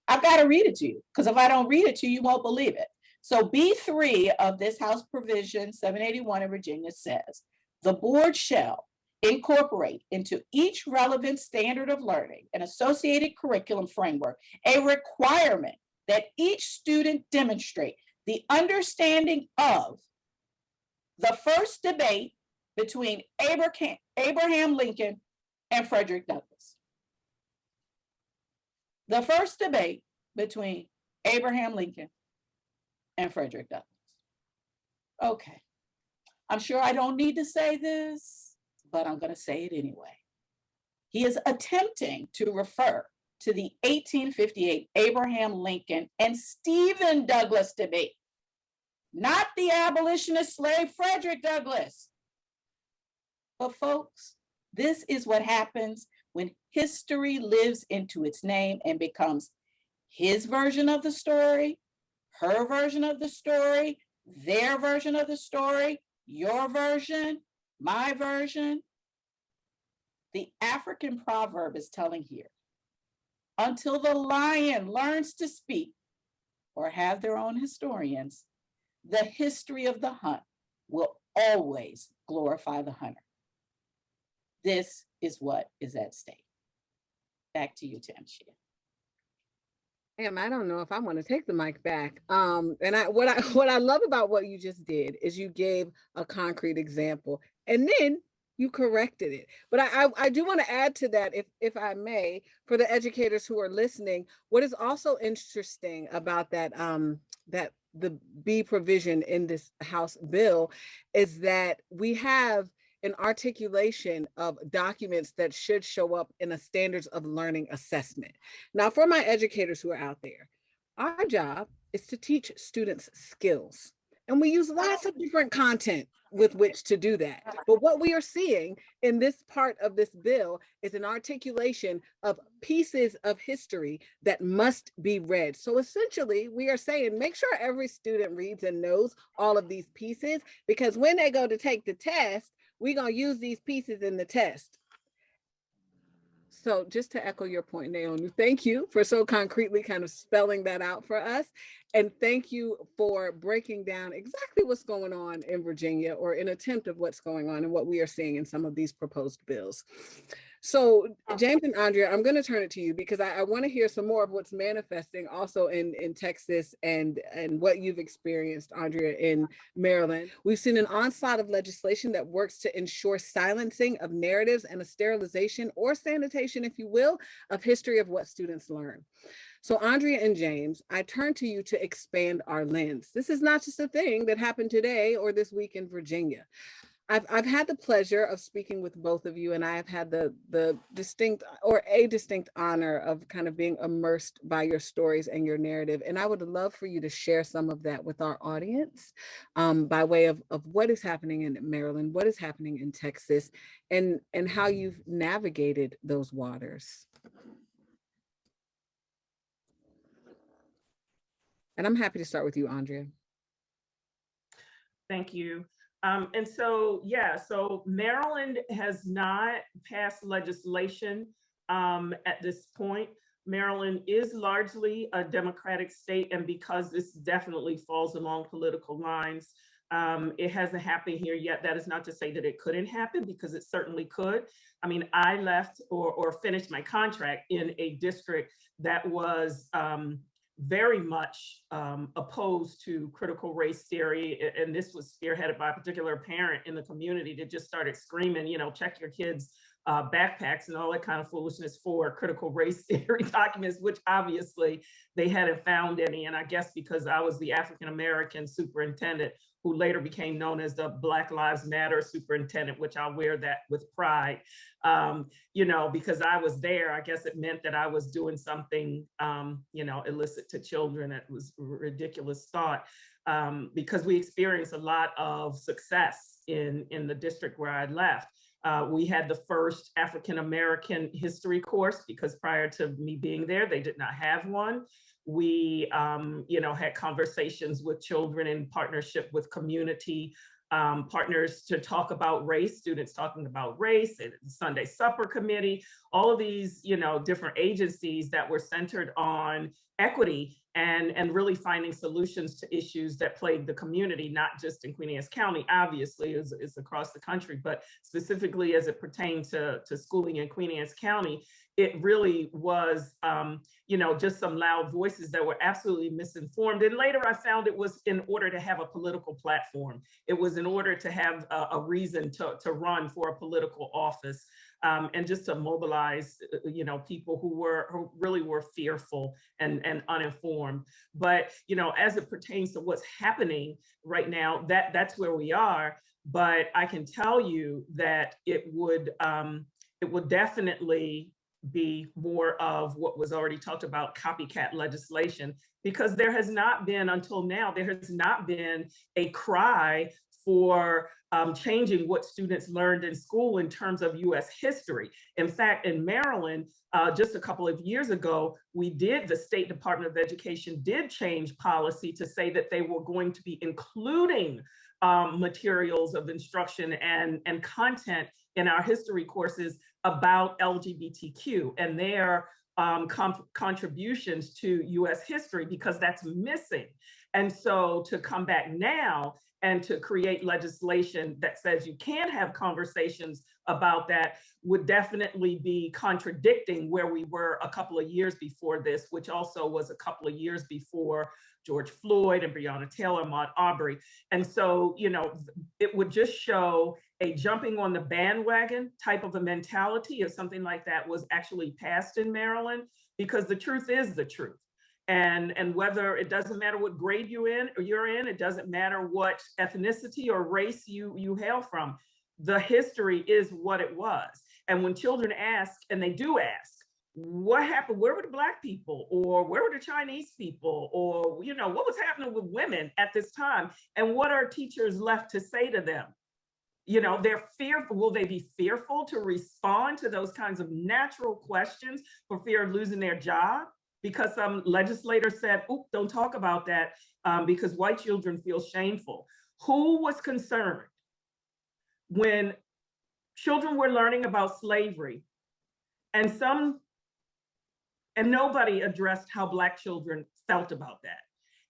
I've got to read it to you, because if I don't read it to you, you won't believe it. So B3 of this House Provision 781 in Virginia says, the board shall incorporate into each relevant standard of learning and associated curriculum framework a requirement that each student demonstrate the understanding of the first debate between Abraham Lincoln and Frederick Douglass. The first debate between Abraham Lincoln and Frederick Douglass. Okay, I'm sure I don't need to say this, but I'm going to say it anyway. He is attempting to refer to the 1858 Abraham Lincoln and Stephen Douglas debate, not the abolitionist slave Frederick Douglass. But folks, this is what happens when history lives into its name and becomes his version of the story, her version of the story, their version of the story, your version, my version. The African proverb is telling here, until the lion learns to speak or have their own historians, the history of the hunt will always glorify the hunter. This is what is at stake. Back to you, Tamshia.
I don't know if I want to take the mic back. And what I love about what you just did is you gave a concrete example and then you corrected it. But I do want to add to that, if I may, for the educators who are listening, what is also interesting about that that the B provision in this House bill is that we have an articulation of documents that should show up in a standards of learning assessment. Now, for my educators who are out there, our job is to teach students skills. And we use lots of different content with which to do that. But what we are seeing in this part of this bill is an articulation of pieces of history that must be read. So essentially, we are saying, make sure every student reads and knows all of these pieces, because when they go to take the test, we're going to use these pieces in the test. So just to echo your point, Naomi, thank you for so concretely kind of spelling that out for us. And thank you for breaking down exactly what's going on in Virginia, or an attempt of what's going on and what we are seeing in some of these proposed bills. So James and Andrea, I'm going to turn it to you because I want to hear some more of what's manifesting also in Texas and what you've experienced, Andrea, in Maryland. We've seen an onslaught of legislation that works to ensure silencing of narratives and a sterilization or sanitation, if you will, of history of what students learn. So Andrea and James, I turn to you to expand our lens. This is not just a thing that happened today or this week in Virginia. I've had the pleasure of speaking with both of you, and I have had the distinct honor of kind of being immersed by your stories and your narrative. And I would love for you to share some of that with our audience by way of what is happening in Maryland, what is happening in Texas, and how you've navigated those waters. And I'm happy to start with you, Andrea.
Thank you. And so, yeah, so Maryland has not passed legislation at this point. Maryland is largely a Democratic state, and because this definitely falls along political lines, it hasn't happened here yet. That is not to say that it couldn't happen, because it certainly could. I mean, I left or finished my contract in a district that was very much opposed to critical race theory. And this was spearheaded by a particular parent in the community that just started screaming, you know, check your kids' backpacks and all that kind of foolishness for critical race theory documents, which obviously they hadn't found any. And I guess because I was the African-American superintendent who later became known as the Black Lives Matter superintendent, which I'll wear that with pride. You know, because I was there, I guess it meant that I was doing something, you know, illicit to children. It was a ridiculous thought, because we experienced a lot of success in the district where I left. We had the first African-American history course, because prior to me being there, they did not have one. We, you know, had conversations with children in partnership with community partners to talk about race, students talking about race, and Sunday Supper Committee, all of these, you know, different agencies that were centered on equity and really finding solutions to issues that plague the community, not just in Queen Anne's County, obviously, it's across the country, but specifically as it pertained to schooling in Queen Anne's County. It really was, you know, just some loud voices that were absolutely misinformed. And later I found it was in order to have a political platform. It was in order to have a reason to run for a political office, and just to mobilize, you know, people who really were fearful and uninformed. But, you know, as it pertains to what's happening right now, that's where we are. But I can tell you that it would definitely be more of what was already talked about, copycat legislation, because there has not been, until now, there has not been a cry for changing what students learned in school in terms of US history. In fact, in Maryland, just a couple of years ago, the State Department of Education did change policy to say that they were going to be including materials of instruction and content in our history courses about LGBTQ and their contributions to US history, because that's missing. And so to come back now and to create legislation that says you can't have conversations about that would definitely be contradicting where we were a couple of years before this, which also was a couple of years before George Floyd and Breonna Taylor, Ahmaud Arbery. And so, you know, it would just show a jumping on the bandwagon type of a mentality if something like that was actually passed in Maryland, because the truth is the truth. And whether, it doesn't matter what grade you're in, it doesn't matter what ethnicity or race you hail from, the history is what it was. And when children ask, and they do ask, what happened? Where were the Black people? Or where were the Chinese people? Or, you know, what was happening with women at this time? And what are teachers left to say to them? You know, they're fearful. Will they be fearful to respond to those kinds of natural questions for fear of losing their job? Because some legislator said, "Oop, don't talk about that because white children feel shameful." Who was concerned when children were learning about slavery and nobody addressed how Black children felt about that?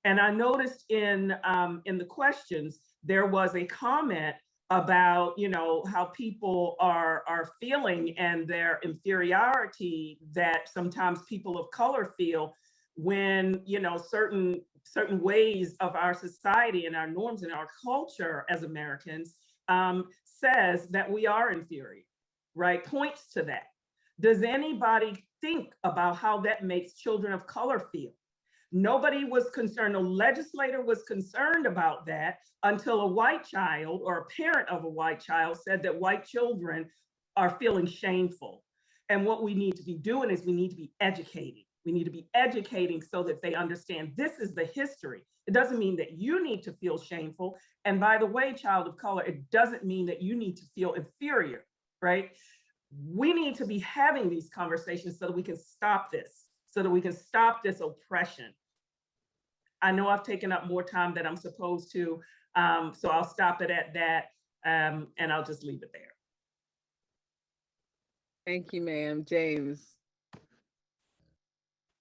And I noticed in the questions, there was a comment about, you know, how people are feeling and their inferiority that sometimes people of color feel when, you know, certain ways of our society and our norms and our culture as Americans says that we are inferior, right? Points to that. Does anybody think about how that makes children of color feel? Nobody was concerned, no legislator was concerned about that until a white child or a parent of a white child said that white children are feeling shameful. And what we need to be doing is we need to be educating. We need to be educating so that they understand this is the history. It doesn't mean that you need to feel shameful. And by the way, child of color, it doesn't mean that you need to feel inferior, right? We need to be having these conversations so that we can stop this, so that we can stop this oppression. I know I've taken up more time than I'm supposed to, so I'll stop it at that, and I'll just leave it there.
Thank you, ma'am. James.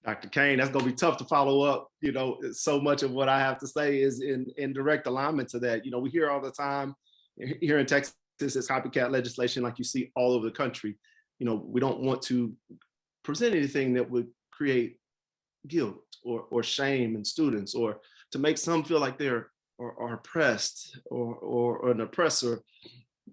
Dr. Kane, that's going to be tough to follow up. You know, so much of what I have to say is in direct alignment to that. You know, we hear all the time here in Texas, it's copycat legislation like you see all over the country. You know, we don't want to present anything that would create guilt or shame in students, or to make some feel like they're are oppressed or an oppressor.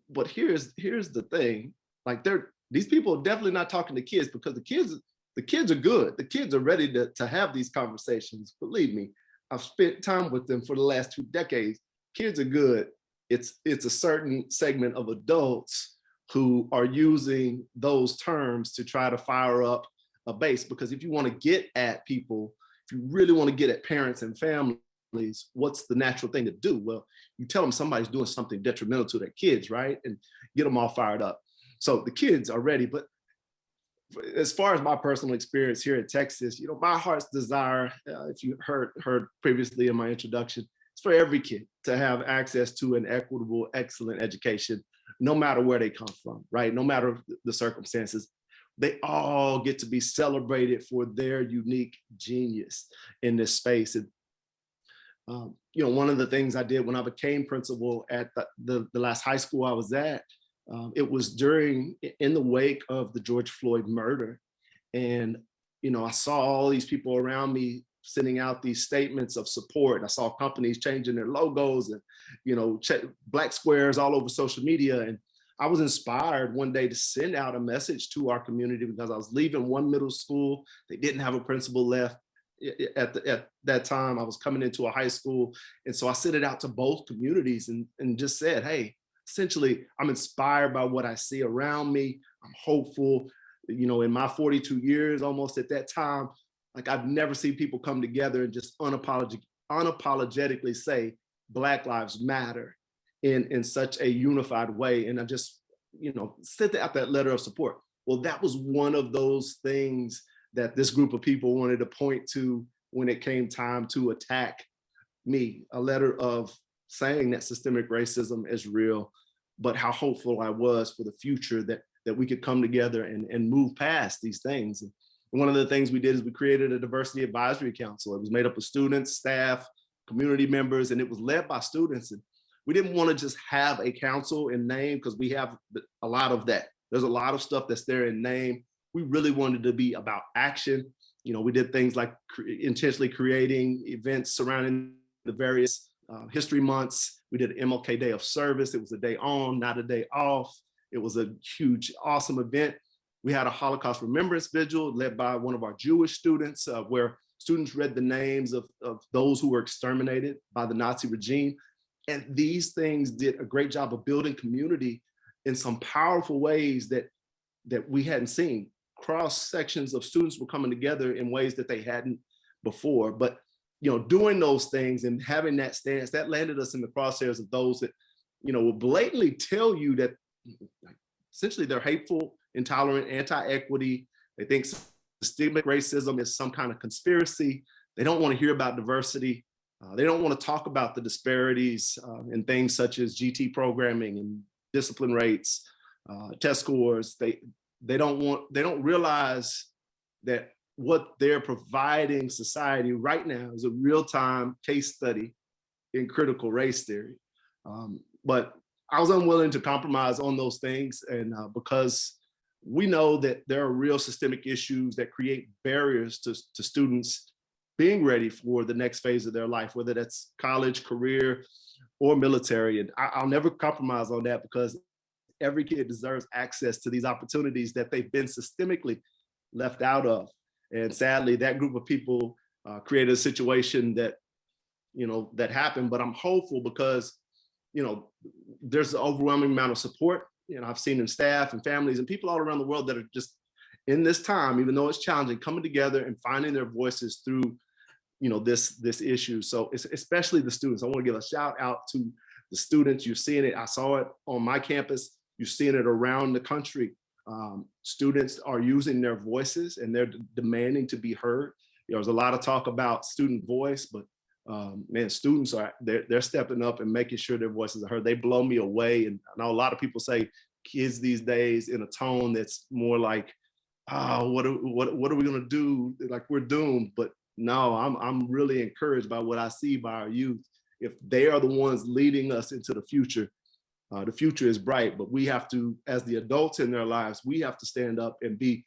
But here's the thing, like these people are definitely not talking to kids, because the kids are good. The kids are ready to have these conversations. Believe me, I've spent time with them for the last 2 decades. Kids are good. It's a certain segment of adults who are using those terms to try to fire up a base, because if you want to get at people, if you really want to get at parents and families, what's the natural thing to do? Well, you tell them somebody's doing something detrimental to their kids, right? And get them all fired up. So the kids are ready. But as far as my personal experience here in Texas, you know, my heart's desire, if you heard previously in my introduction, it's for every kid to have access to an equitable, excellent education, no matter where they come from, right? No matter the circumstances. They all get to be celebrated for their unique genius in this space. And, you know, one of the things I did when I became principal at the last high school I was at, it was in the wake of the George Floyd murder. And, you know, I saw all these people around me sending out these statements of support. I saw companies changing their logos and, you know, black squares all over social media. And I was inspired one day to send out a message to our community, because I was leaving one middle school. They didn't have a principal left at that time. I was coming into a high school. And so I sent it out to both communities and just said, hey, essentially, I'm inspired by what I see around me. I'm hopeful. You know, in my 42 years almost at that time, like I've never seen people come together and just unapologetically say Black Lives Matter in such a unified way. And I just, you know, sent out that letter of support. Well, that was one of those things that this group of people wanted to point to when it came time to attack me, a letter of saying that systemic racism is real, but how hopeful I was for the future that we could come together and move past these things. And one of the things we did is we created a diversity advisory council. It was made up of students, staff, community members, and it was led by students. And we didn't want to just have a council in name, because we have a lot of that. There's a lot of stuff that's there in name. We really wanted to be about action. You know, we did things like intentionally creating events surrounding the various history months. We did an MLK Day of Service. It was a day on, not a day off. It was a huge, awesome event. We had a Holocaust Remembrance Vigil led by one of our Jewish students, where students read the names of those who were exterminated by the Nazi regime. And these things did a great job of building community in some powerful ways that we hadn't seen. Cross sections of students were coming together in ways that they hadn't before. But, you know, doing those things and having that stance, that landed us in the crosshairs of those that, you know, will blatantly tell you that essentially they're hateful, intolerant, anti-equity. They think systemic racism is some kind of conspiracy. They don't want to hear about diversity. They don't want to talk about the disparities in things such as GT programming and discipline rates, test scores. They don't realize that what they're providing society right now is a real-time case study in critical race theory. But I was unwilling to compromise on those things, and because we know that there are real systemic issues that create barriers to students being ready for the next phase of their life, whether that's college, career, or military. And I'll never compromise on that, because every kid deserves access to these opportunities that they've been systemically left out of. And sadly, that group of people created a situation that, that happened. But I'm hopeful because, there's an overwhelming amount of support. I've seen in staff and families and people all around the world that are just in this time, even though it's challenging, coming together and finding their voices through, this issue. So it's especially the students. I want to give a shout out to the students. You're seeing it. I saw it on my campus. You're seeing it around the country. Students are using their voices and they're demanding to be heard. There's a lot of talk about student voice, but man, students they're stepping up and making sure their voices are heard. They blow me away. And I know a lot of people say kids these days in a tone that's more like, what are we gonna do? Like we're doomed. But no, I'm really encouraged by what I see by our youth. If they are the ones leading us into the future is bright. But we have to, as the adults in their lives, we have to stand up and be,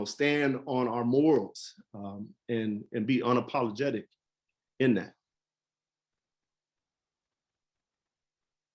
stand on our morals and be unapologetic in that.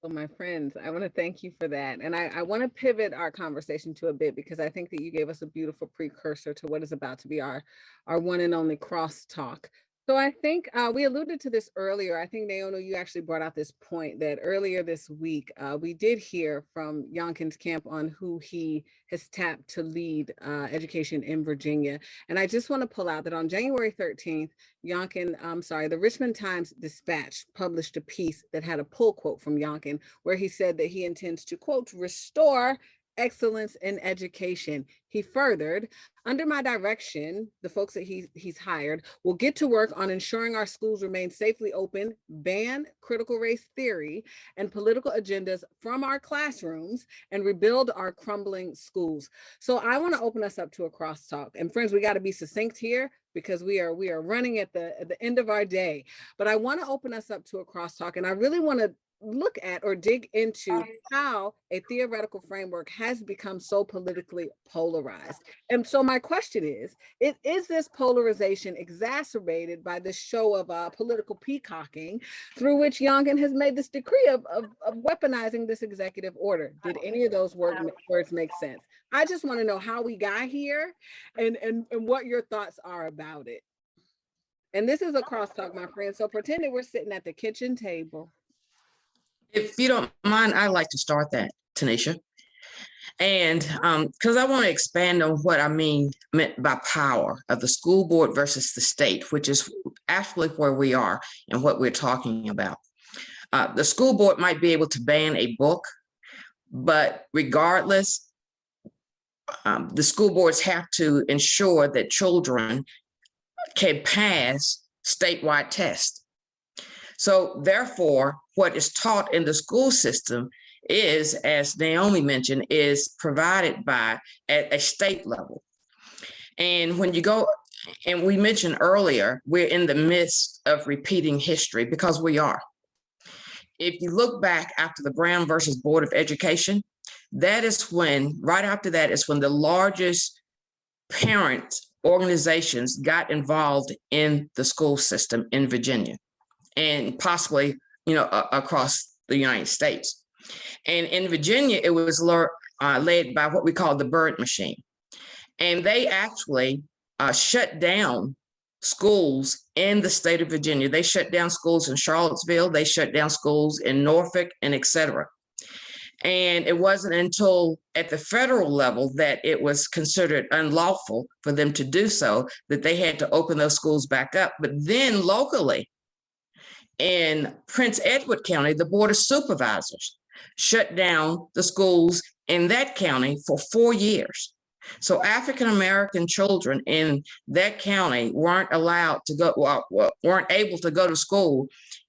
Well, my friends, I want to thank you for that. And I want to pivot our conversation to a bit, because I think that you gave us a beautiful precursor to what is about to be our one and only crosstalk. So I think we alluded to this earlier. I think, Naomi, you actually brought out this point that earlier this week, we did hear from Youngkin's camp on who he has tapped to lead education in Virginia. And I just want to pull out that on January 13th, the Richmond Times-Dispatch published a piece that had a pull quote from Youngkin, where he said that he intends to, quote, restore excellence in education. He furthered, under my direction, the folks that he's hired will get to work on ensuring our schools remain safely open, ban critical race theory and political agendas from our classrooms, and rebuild our crumbling schools. So I want to open us up to a crosstalk. And friends, we got to be succinct here, because we are running at the end of our day. But I want to open us up to a crosstalk, and I really want to look at or dig into how a theoretical framework has become so politically polarized. And so my question is this polarization exacerbated by this show of political peacocking through which Youngkin has made this decree of weaponizing this executive order? Did any of those words make sense? I just want to know how we got here and what your thoughts are about it. And this is a crosstalk, my friend. So pretend that we're sitting at the kitchen table.
If you don't mind, I'd like to start that, Tanisha. And because I want to expand on what I meant by power of the school board versus the state, which is actually where we are and what we're talking about. The school board might be able to ban a book, but regardless, the school boards have to ensure that children can pass statewide tests. So therefore, what is taught in the school system is, as Naomi mentioned, is provided by at a state level. And when you go, and we mentioned earlier, we're in the midst of repeating history, because we are. If you look back after the Brown versus Board of Education, that is when, right after that is when the largest parent organizations got involved in the school system in Virginia, and possibly, across the United States. And in Virginia, it was led by what we call the Bird Machine. And they actually shut down schools in the state of Virginia. They shut down schools in Charlottesville, they shut down schools in Norfolk, and et cetera. And it wasn't until at the federal level that it was considered unlawful for them to do so, that they had to open those schools back up. But then locally, in Prince Edward County, the Board of Supervisors shut down the schools in that county for 4 years. So African-American children in that county weren't allowed to go, weren't able to go to school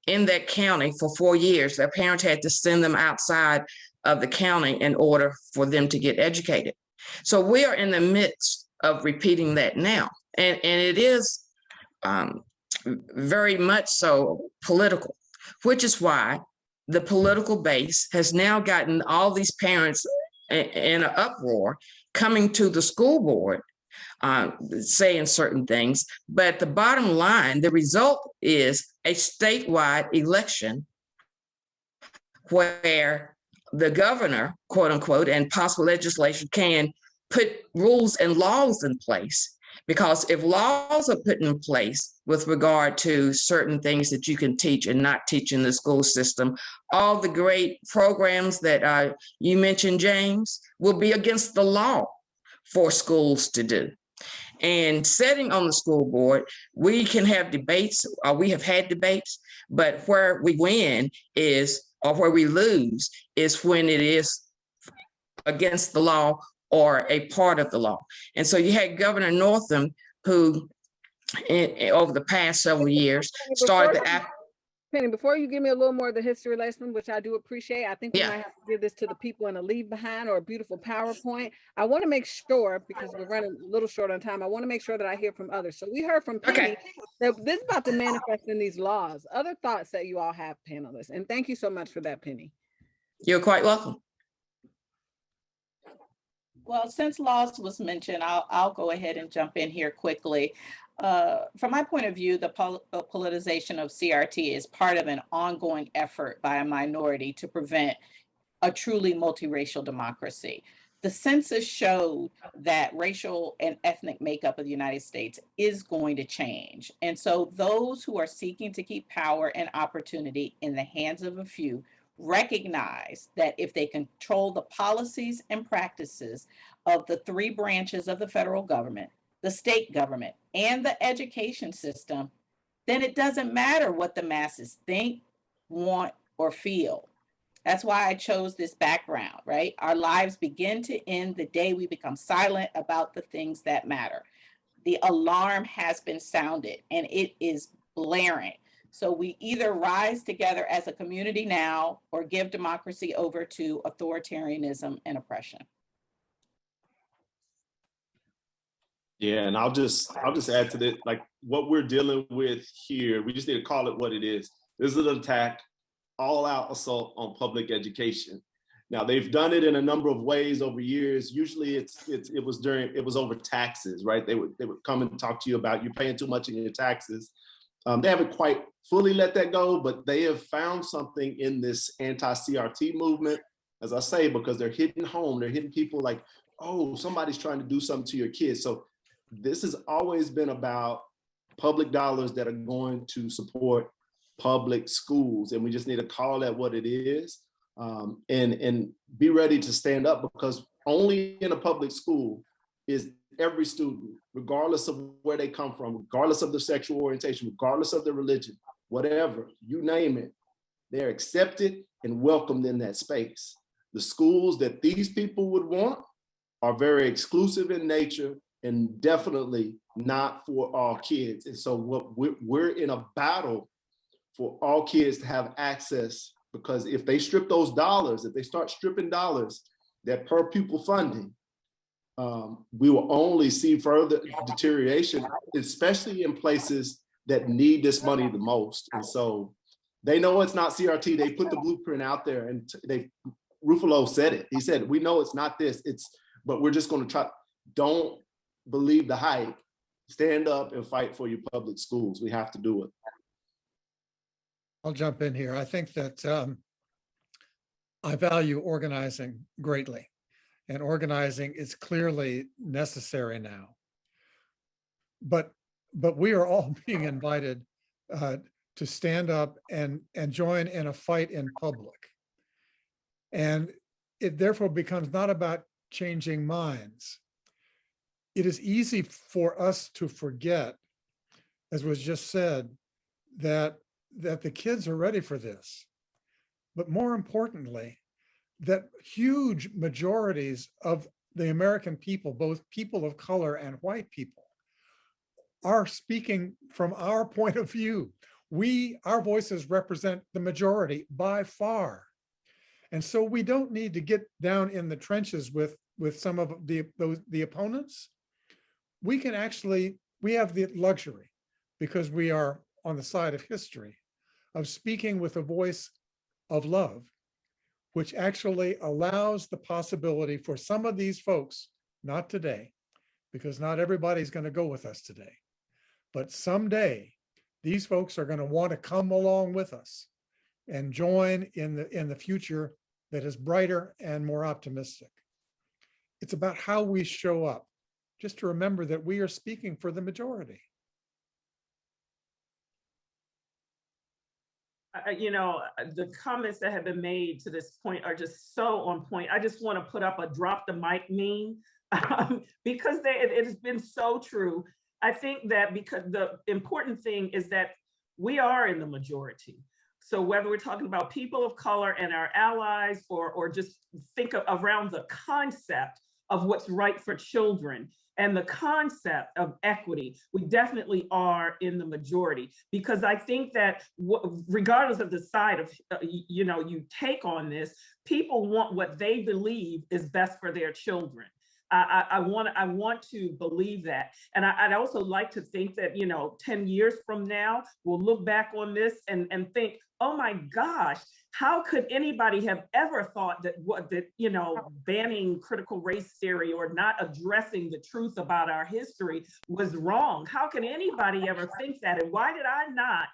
in that county for 4 years. Their parents had to send them outside of the county in order for them to get educated. So we are in the midst of repeating that now. And it is very much so political, which is why the political base has now gotten all these parents in an uproar coming to the school board saying certain things. But the bottom line, the result is a statewide election where the governor, quote unquote, and possible legislation can put rules and laws in place. Because if laws are put in place with regard to certain things that you can teach and not teach in the school system, all the great programs that you mentioned, James, will be against the law for schools to do. And sitting on the school board, we can have debates, or we have had debates, but where we win is, or where we lose is when it is against the law or a part of the law. And so you had Governor Northam, who over the past several years started the
Penny, before you give me a little more of the history lesson, which I do appreciate, I think we might have to give this to the people in a leave behind or a beautiful PowerPoint. I want to make sure, because we're running a little short on time, I want to make sure that I hear from others. So we heard from Penny that this is about to manifest in these laws. Other thoughts that you all have, panelists, and thank you so much for that, Penny.
You're quite welcome.
Well, since laws was mentioned, I'll go ahead and jump in here quickly. From my point of view, the politicization of CRT is part of an ongoing effort by a minority to prevent a truly multiracial democracy. The census showed that racial and ethnic makeup of the United States is going to change. And so those who are seeking to keep power and opportunity in the hands of a few recognize that if they control the policies and practices of the three branches of the federal government, the state government, and the education system, then it doesn't matter what the masses think, want, or feel. That's why I chose this background, right? Our lives begin to end the day we become silent about the things that matter. The alarm has been sounded and it is blaring. So we either rise together as a community now or give democracy over to authoritarianism and oppression.
Yeah, and I'll just add to that, like what we're dealing with here, we just need to call it what it is. This is an attack, all out assault on public education. Now they've done it in a number of ways over years. Usually it was over taxes, right? They would come and talk to you about you paying too much in your taxes. They haven't quite fully let that go, but they have found something in this anti-CRT movement, as I say, because they're hitting home, they're hitting people like, oh, somebody's trying to do something to your kids. So this has always been about public dollars that are going to support public schools. And we just need to call that what it is, and be ready to stand up, because only in a public school is every student, regardless of where they come from, regardless of their sexual orientation, regardless of their religion, whatever, you name it, they're accepted and welcomed in that space. The schools that these people would want are very exclusive in nature and definitely not for all kids. And so what we're in a battle for all kids to have access, because if they strip those dollars, if they start stripping dollars, that per pupil funding, we will only see further deterioration, especially in places that need this money the most. And so they know it's not CRT. They put the blueprint out there, and Ruffalo said it. He said, we know it's not this, but we're just going to try. Don't believe the hype. Stand up and fight for your public schools. We have to do it.
I'll jump in here. I think that I value organizing greatly, and organizing is clearly necessary now. But we are all being invited to stand up and join in a fight in public. And it therefore becomes not about changing minds. It is easy for us to forget, as was just said, that the kids are ready for this. But more importantly, that huge majorities of the American people, both people of color and white people, are speaking from our point of view. Our voices represent the majority by far. And so we don't need to get down in the trenches with some of the opponents. We have the luxury, because we are on the side of history, of speaking with a voice of love, which actually allows the possibility for some of these folks, not today, because not everybody's going to go with us today, but someday these folks are going to want to come along with us and join in the future that is brighter and more optimistic. It's about how we show up, just to remember that we are speaking for the majority.
You know, the comments that have been made to this point are just so on point. I just want to put up a drop the mic meme because it has been so true. I think that because the important thing is that we are in the majority. So whether we're talking about people of color and our allies, or just think around the concept of what's right for children and the concept of equity, we definitely are in the majority, because I think that regardless of the side of, you take on this, people want what they believe is best for their children. I want to believe that. And I'd also like to think that, 10 years from now, we'll look back on this and think, oh my gosh, how could anybody have ever thought that banning critical race theory or not addressing the truth about our history was wrong? How can anybody ever think that? And why did I not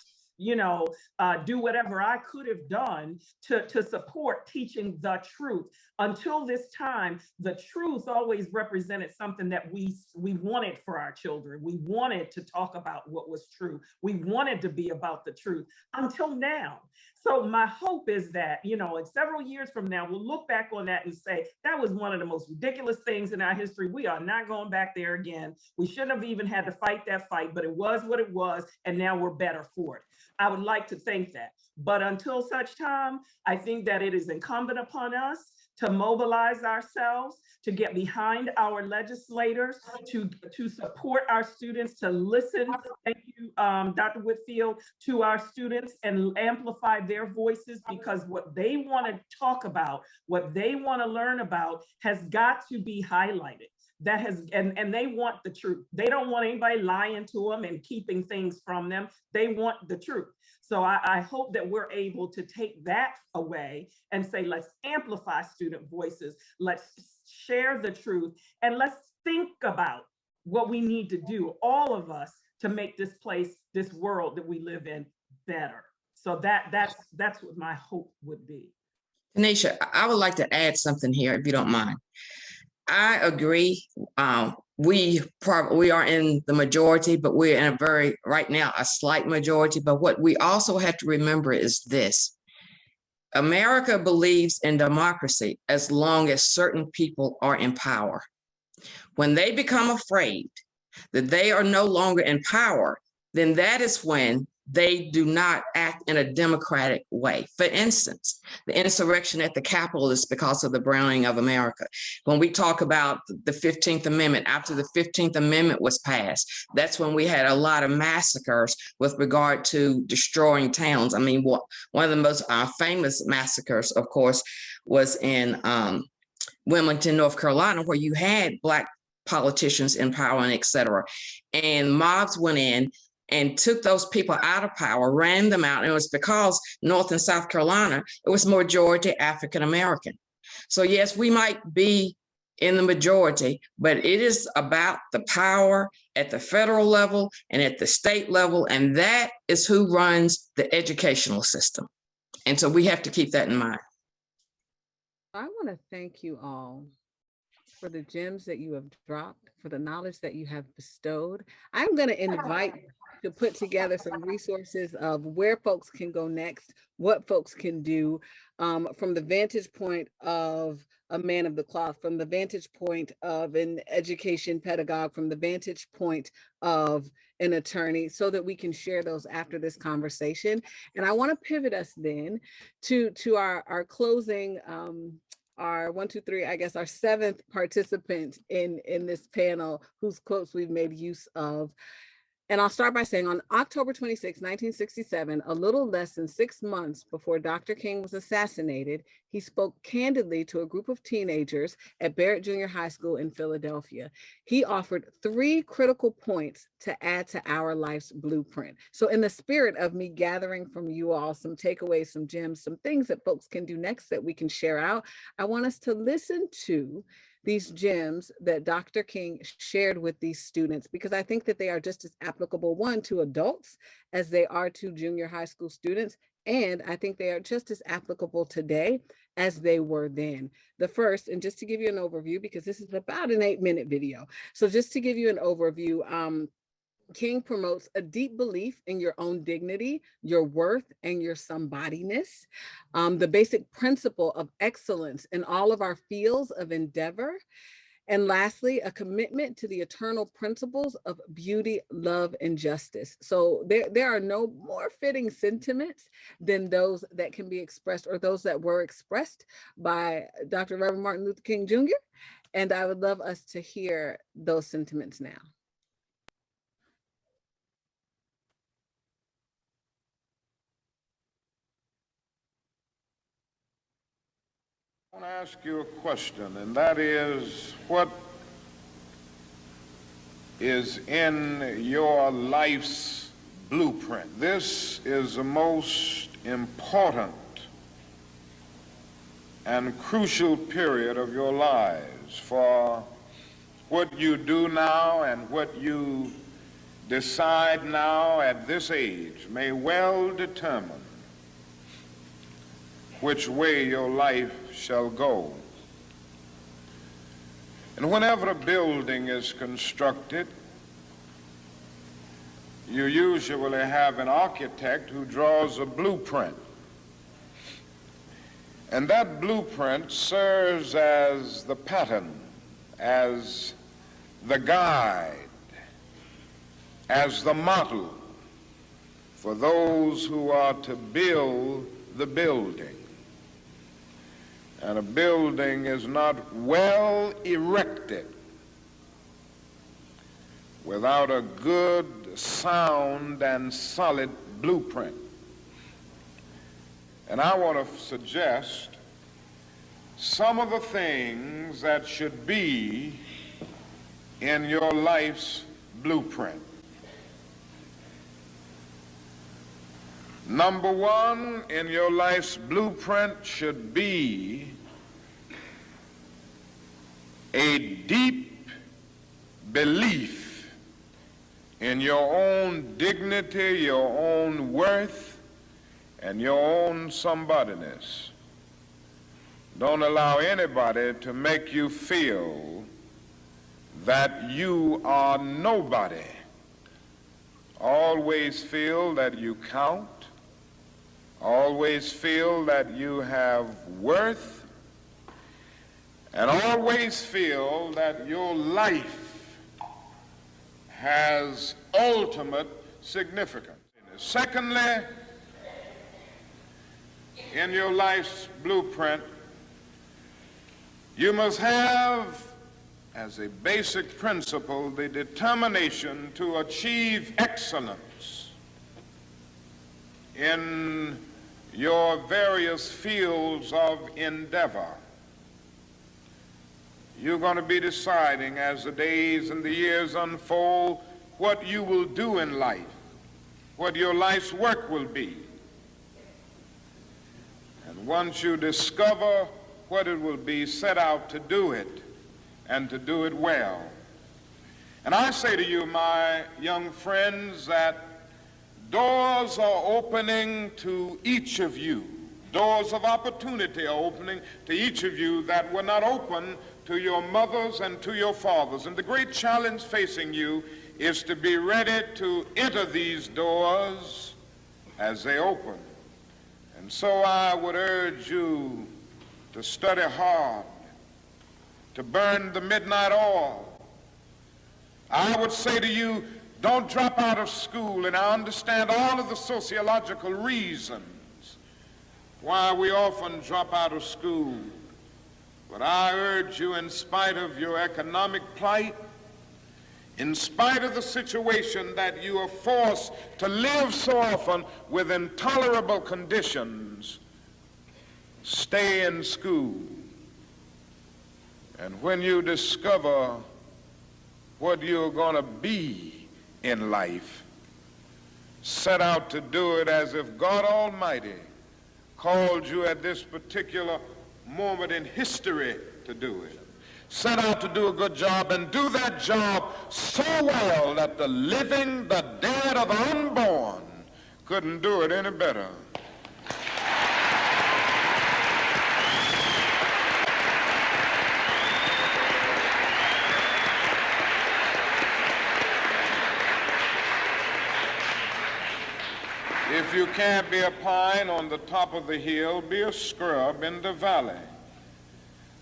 do whatever I could have done to support teaching the truth? Until this time, the truth always represented something that we wanted for our children. We wanted to talk about what was true. We wanted to be about the truth until now. So my hope is that, in several years from now, we'll look back on that and say, that was one of the most ridiculous things in our history. We are not going back there again. We shouldn't have even had to fight that fight, but it was what it was. And now we're better for it. I would like to think that. But until such time, I think that it is incumbent upon us to mobilize ourselves, to get behind our legislators, to support our students, to listen, thank you, Dr. Whitfield, to our students and amplify their voices, because what they want to talk about, what they want to learn about has got to be highlighted. And they want the truth. They don't want anybody lying to them and keeping things from them. They want the truth. So I hope that we're able to take that away and say, let's amplify student voices, let's share the truth, and let's think about what we need to do, all of us, to make this place, this world that we live in, better. So that's what my hope would be.
Tanisha, I would like to add something here, if you don't mind. I agree. We are in the majority, but we're in right now, a slight majority. But what we also have to remember is this: America believes in democracy as long as certain people are in power. When they become afraid that they are no longer in power, then that is when they do not act in a democratic way. For instance, the insurrection at the Capitol is because of the browning of America. When we talk about the 15th Amendment, after the 15th Amendment was passed, that's when we had a lot of massacres with regard to destroying towns. I mean, one of the most famous massacres, of course, was in Wilmington, North Carolina, where you had Black politicians in power and et cetera. And mobs went in and took those people out of power, ran them out. And it was because North and South Carolina, it was majority African American. So yes, we might be in the majority, but it is about the power at the federal level and at the state level. And that is who runs the educational system. And so we have to keep that in mind.
I want to thank you all for the gems that you have dropped, for the knowledge that you have bestowed. I'm going to invite you to put together some resources of where folks can go next, what folks can do from the vantage point of a man of the cloth, from the vantage point of an education pedagogue, from the vantage point of an attorney, so that we can share those after this conversation. And I want to pivot us then to our closing, our 1, 2, 3, I guess our 7th participant in this panel, whose quotes we've made use of. And I'll start by saying on October 26, 1967, a little less than 6 months before Dr. King was assassinated, he spoke candidly to a group of teenagers at Barrett Junior High School in Philadelphia. He offered 3 critical points to add to our life's blueprint. So in the spirit of me gathering from you all some takeaways, some gems, some things that folks can do next that we can share out, I want us to listen to these gems that Dr. King shared with these students, because I think that they are just as applicable, one, to adults as they are to junior high school students. And I think they are just as applicable today as they were then. The first, and just to give you an overview, because this is about an 8-minute video. So just to give you an overview, King promotes a deep belief in your own dignity, your worth, and your somebodyness. The basic principle of excellence in all of our fields of endeavor. And lastly, a commitment to the eternal principles of beauty, love, and justice. So there are no more fitting sentiments than those that can be expressed, or those that were expressed by Dr. Reverend Martin Luther King Jr. And I would love us to hear those sentiments now.
I want to ask you a question, and that is, what is in your life's blueprint? This is the most important and crucial period of your lives, for what you do now and what you decide now at this age may well determine which way your life shall go. And whenever a building is constructed, you usually have an architect who draws a blueprint. And that blueprint serves as the pattern, as the guide, as the model for those who are to build the building. And a building is not well erected without a good, sound, and solid blueprint. And I want to suggest some of the things that should be in your life's blueprint. Number one in your life's blueprint should be a deep belief in your own dignity, your own worth, and your own somebodyness. Don't allow anybody to make you feel that you are nobody. Always feel that you count. Always feel that you have worth, and always feel that your life has ultimate significance. Secondly, in your life's blueprint, you must have as a basic principle the determination to achieve excellence in your various fields of endeavor. You're going to be deciding as the days and the years unfold what you will do in life, what your life's work will be. And once you discover what it will be, set out to do it and to do it well. And I say to you, my young friends, that doors are opening to each of you. Doors of opportunity are opening to each of you that were not open to your mothers and to your fathers. And the great challenge facing you is to be ready to enter these doors as they open. And so I would urge you to study hard, to burn the midnight oil. I would say to you, don't drop out of school, and I understand all of the sociological reasons why we often drop out of school. But I urge you, in spite of your economic plight, in spite of the situation that you are forced to live so often with intolerable conditions, stay in school. And when you discover what you're going to be in life, set out to do it as if God Almighty called you at this particular moment in history to do it. Set out to do a good job and do that job so well that the living, the dead, or the unborn couldn't do it any better. If you can't be a pine on the top of the hill, be a scrub in the valley.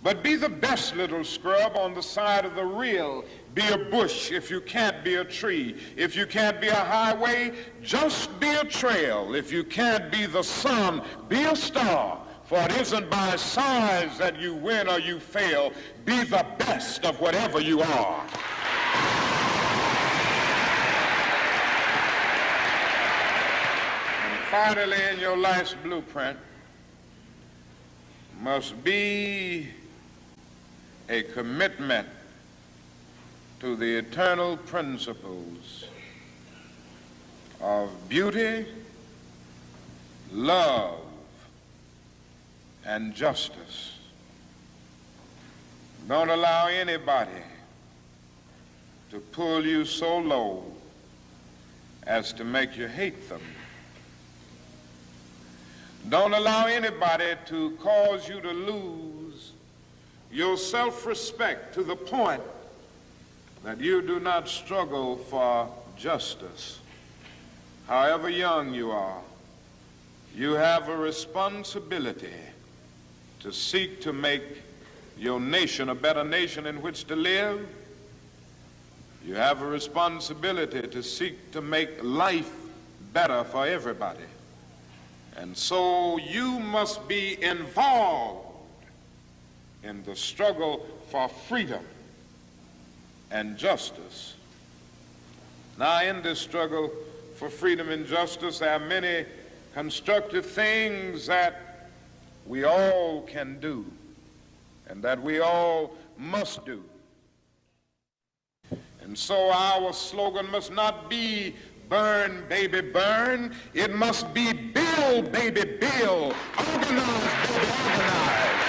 But be the best little scrub on the side of the rill. Be a bush if you can't be a tree. If you can't be a highway, just be a trail. If you can't be the sun, be a star. For it isn't by size that you win or you fail. Be the best of whatever you are. And finally, in your life's blueprint must be a commitment to the eternal principles of beauty, love, and justice. Don't allow anybody to pull you so low as to make you hate them. Don't allow anybody to cause you to lose your self-respect to the point that you do not struggle for justice. However young you are, you have a responsibility to seek to make your nation a better nation in which to live. You have a responsibility to seek to make life better for everybody. And so you must be involved in the struggle for freedom and justice. Now, in this struggle for freedom and justice, there are many constructive things that we all can do and that we all must do. And so our slogan must not be burn, baby, burn. It must be build, baby, build. Organize, baby, organize.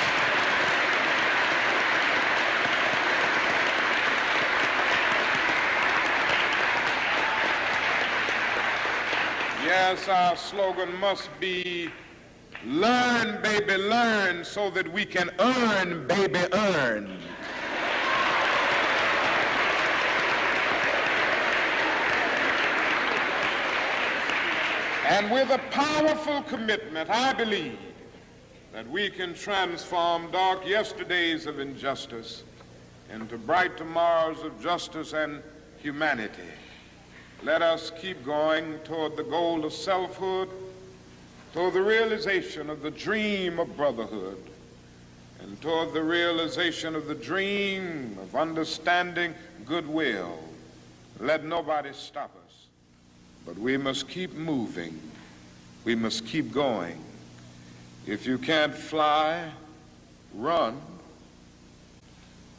Yes, our slogan must be learn, baby, learn, so that we can earn, baby, earn. And with a powerful commitment, I believe that we can transform dark yesterdays of injustice into bright tomorrows of justice and humanity. Let us keep going toward the goal of selfhood, toward the realization of the dream of brotherhood, and toward the realization of the dream of understanding goodwill. Let nobody stop us, but we must keep moving. We must keep going. If you can't fly, run.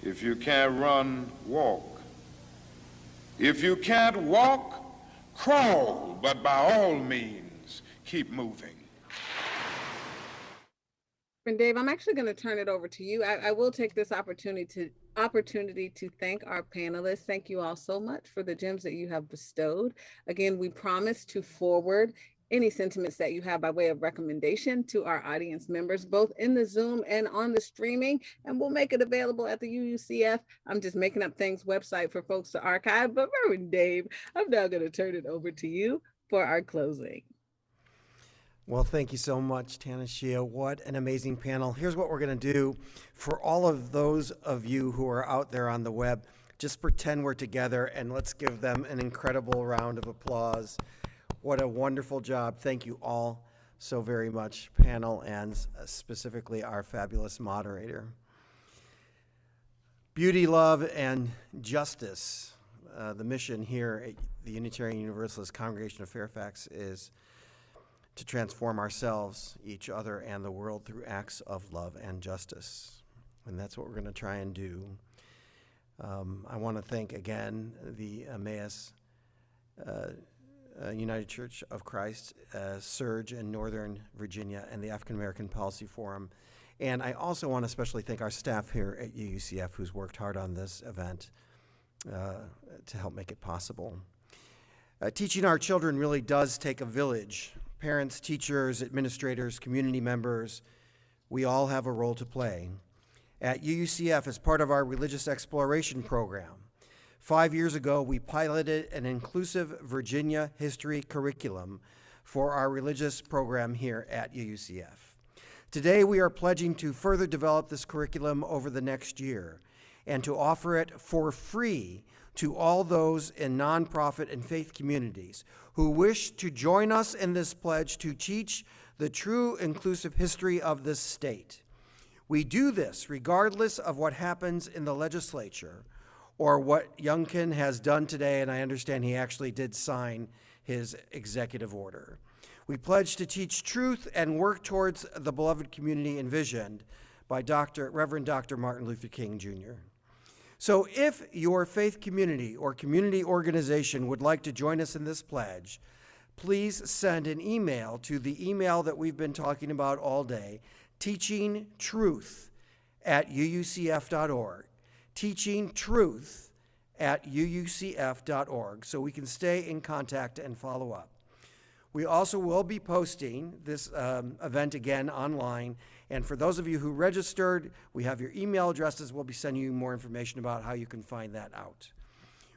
If you can't run, walk. If you can't walk, crawl, but by all means, keep moving.
And Dave, I'm actually going to turn it over to you. I will take this opportunity to thank our panelists. Thank you all so much for the gems that you have bestowed. Again, we promise to forward any sentiments that you have by way of recommendation to our audience members, both in the Zoom and on the streaming, and we'll make it available at the UUCF. I'm just making up things website for folks to archive, but Reverend Dave, I'm now going to turn it over to you for our closing.
Well, thank you so much, Tanashia. What an amazing panel. Here's what we're going to do. For all of those of you who are out there on the web, just pretend we're together and let's give them an incredible round of applause. What a wonderful job. Thank you all so very much, panel, and specifically our fabulous moderator. Beauty, love, and justice. the mission here at the Unitarian Universalist Congregation of Fairfax is to transform ourselves, each other, and the world through acts of love and justice. And that's what we're going to try and do. I want to thank again the Emmaus United Church of Christ, Surge in Northern Virginia, and the African American Policy Forum. And I also want to especially thank our staff here at UUCF who's worked hard on this event to help make it possible. Teaching our children really does take a village. Parents, teachers, administrators, community members, we all have a role to play. At UUCF, as part of our religious exploration program, 5 years ago, we piloted an inclusive Virginia history curriculum for our religious program here at UUCF. Today, we are pledging to further develop this curriculum over the next year and to offer it for free to all those in nonprofit and faith communities who wish to join us in this pledge to teach the true inclusive history of this state. We do this regardless of what happens in the legislature or what Youngkin has done today, and I understand he actually did sign his executive order. We pledge to teach truth and work towards the beloved community envisioned by Reverend Dr. Martin Luther King Jr. So if your faith community or community organization would like to join us in this pledge, please send an email to the email that we've been talking about all day, teachingtruth@uucf.org, teachingtruth@uucf.org, so we can stay in contact and follow up. We also will be posting this event again online, and for those of you who registered, we have your email addresses. We'll be sending you more information about how you can find that out.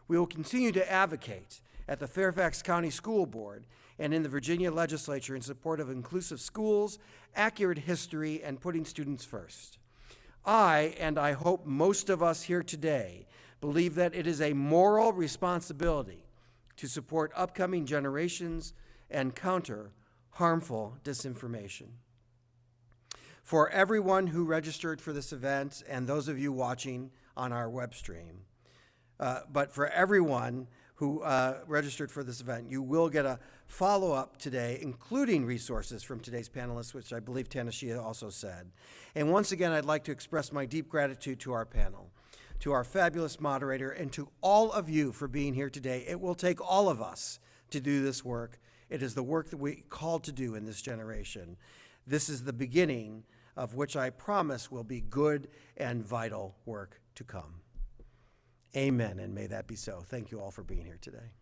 We will continue to advocate at the Fairfax County School Board and in the Virginia Legislature in support of inclusive schools, accurate history, and putting students first. I, and I hope most of us here today, believe that it is a moral responsibility to support upcoming generations and counter harmful disinformation. For everyone who registered for this event and those of you watching on our web stream, but for everyone who registered for this event, you will get a follow-up today, including resources from today's panelists, which I believe Tanashia also said. And once again, I'd like to express my deep gratitude to our panel, to our fabulous moderator, and to all of you for being here today. It will take all of us to do this work. It is the work that we called to do in this generation. This is the beginning of which I promise will be good and vital work to come. Amen, and may that be so. Thank you all for being here today.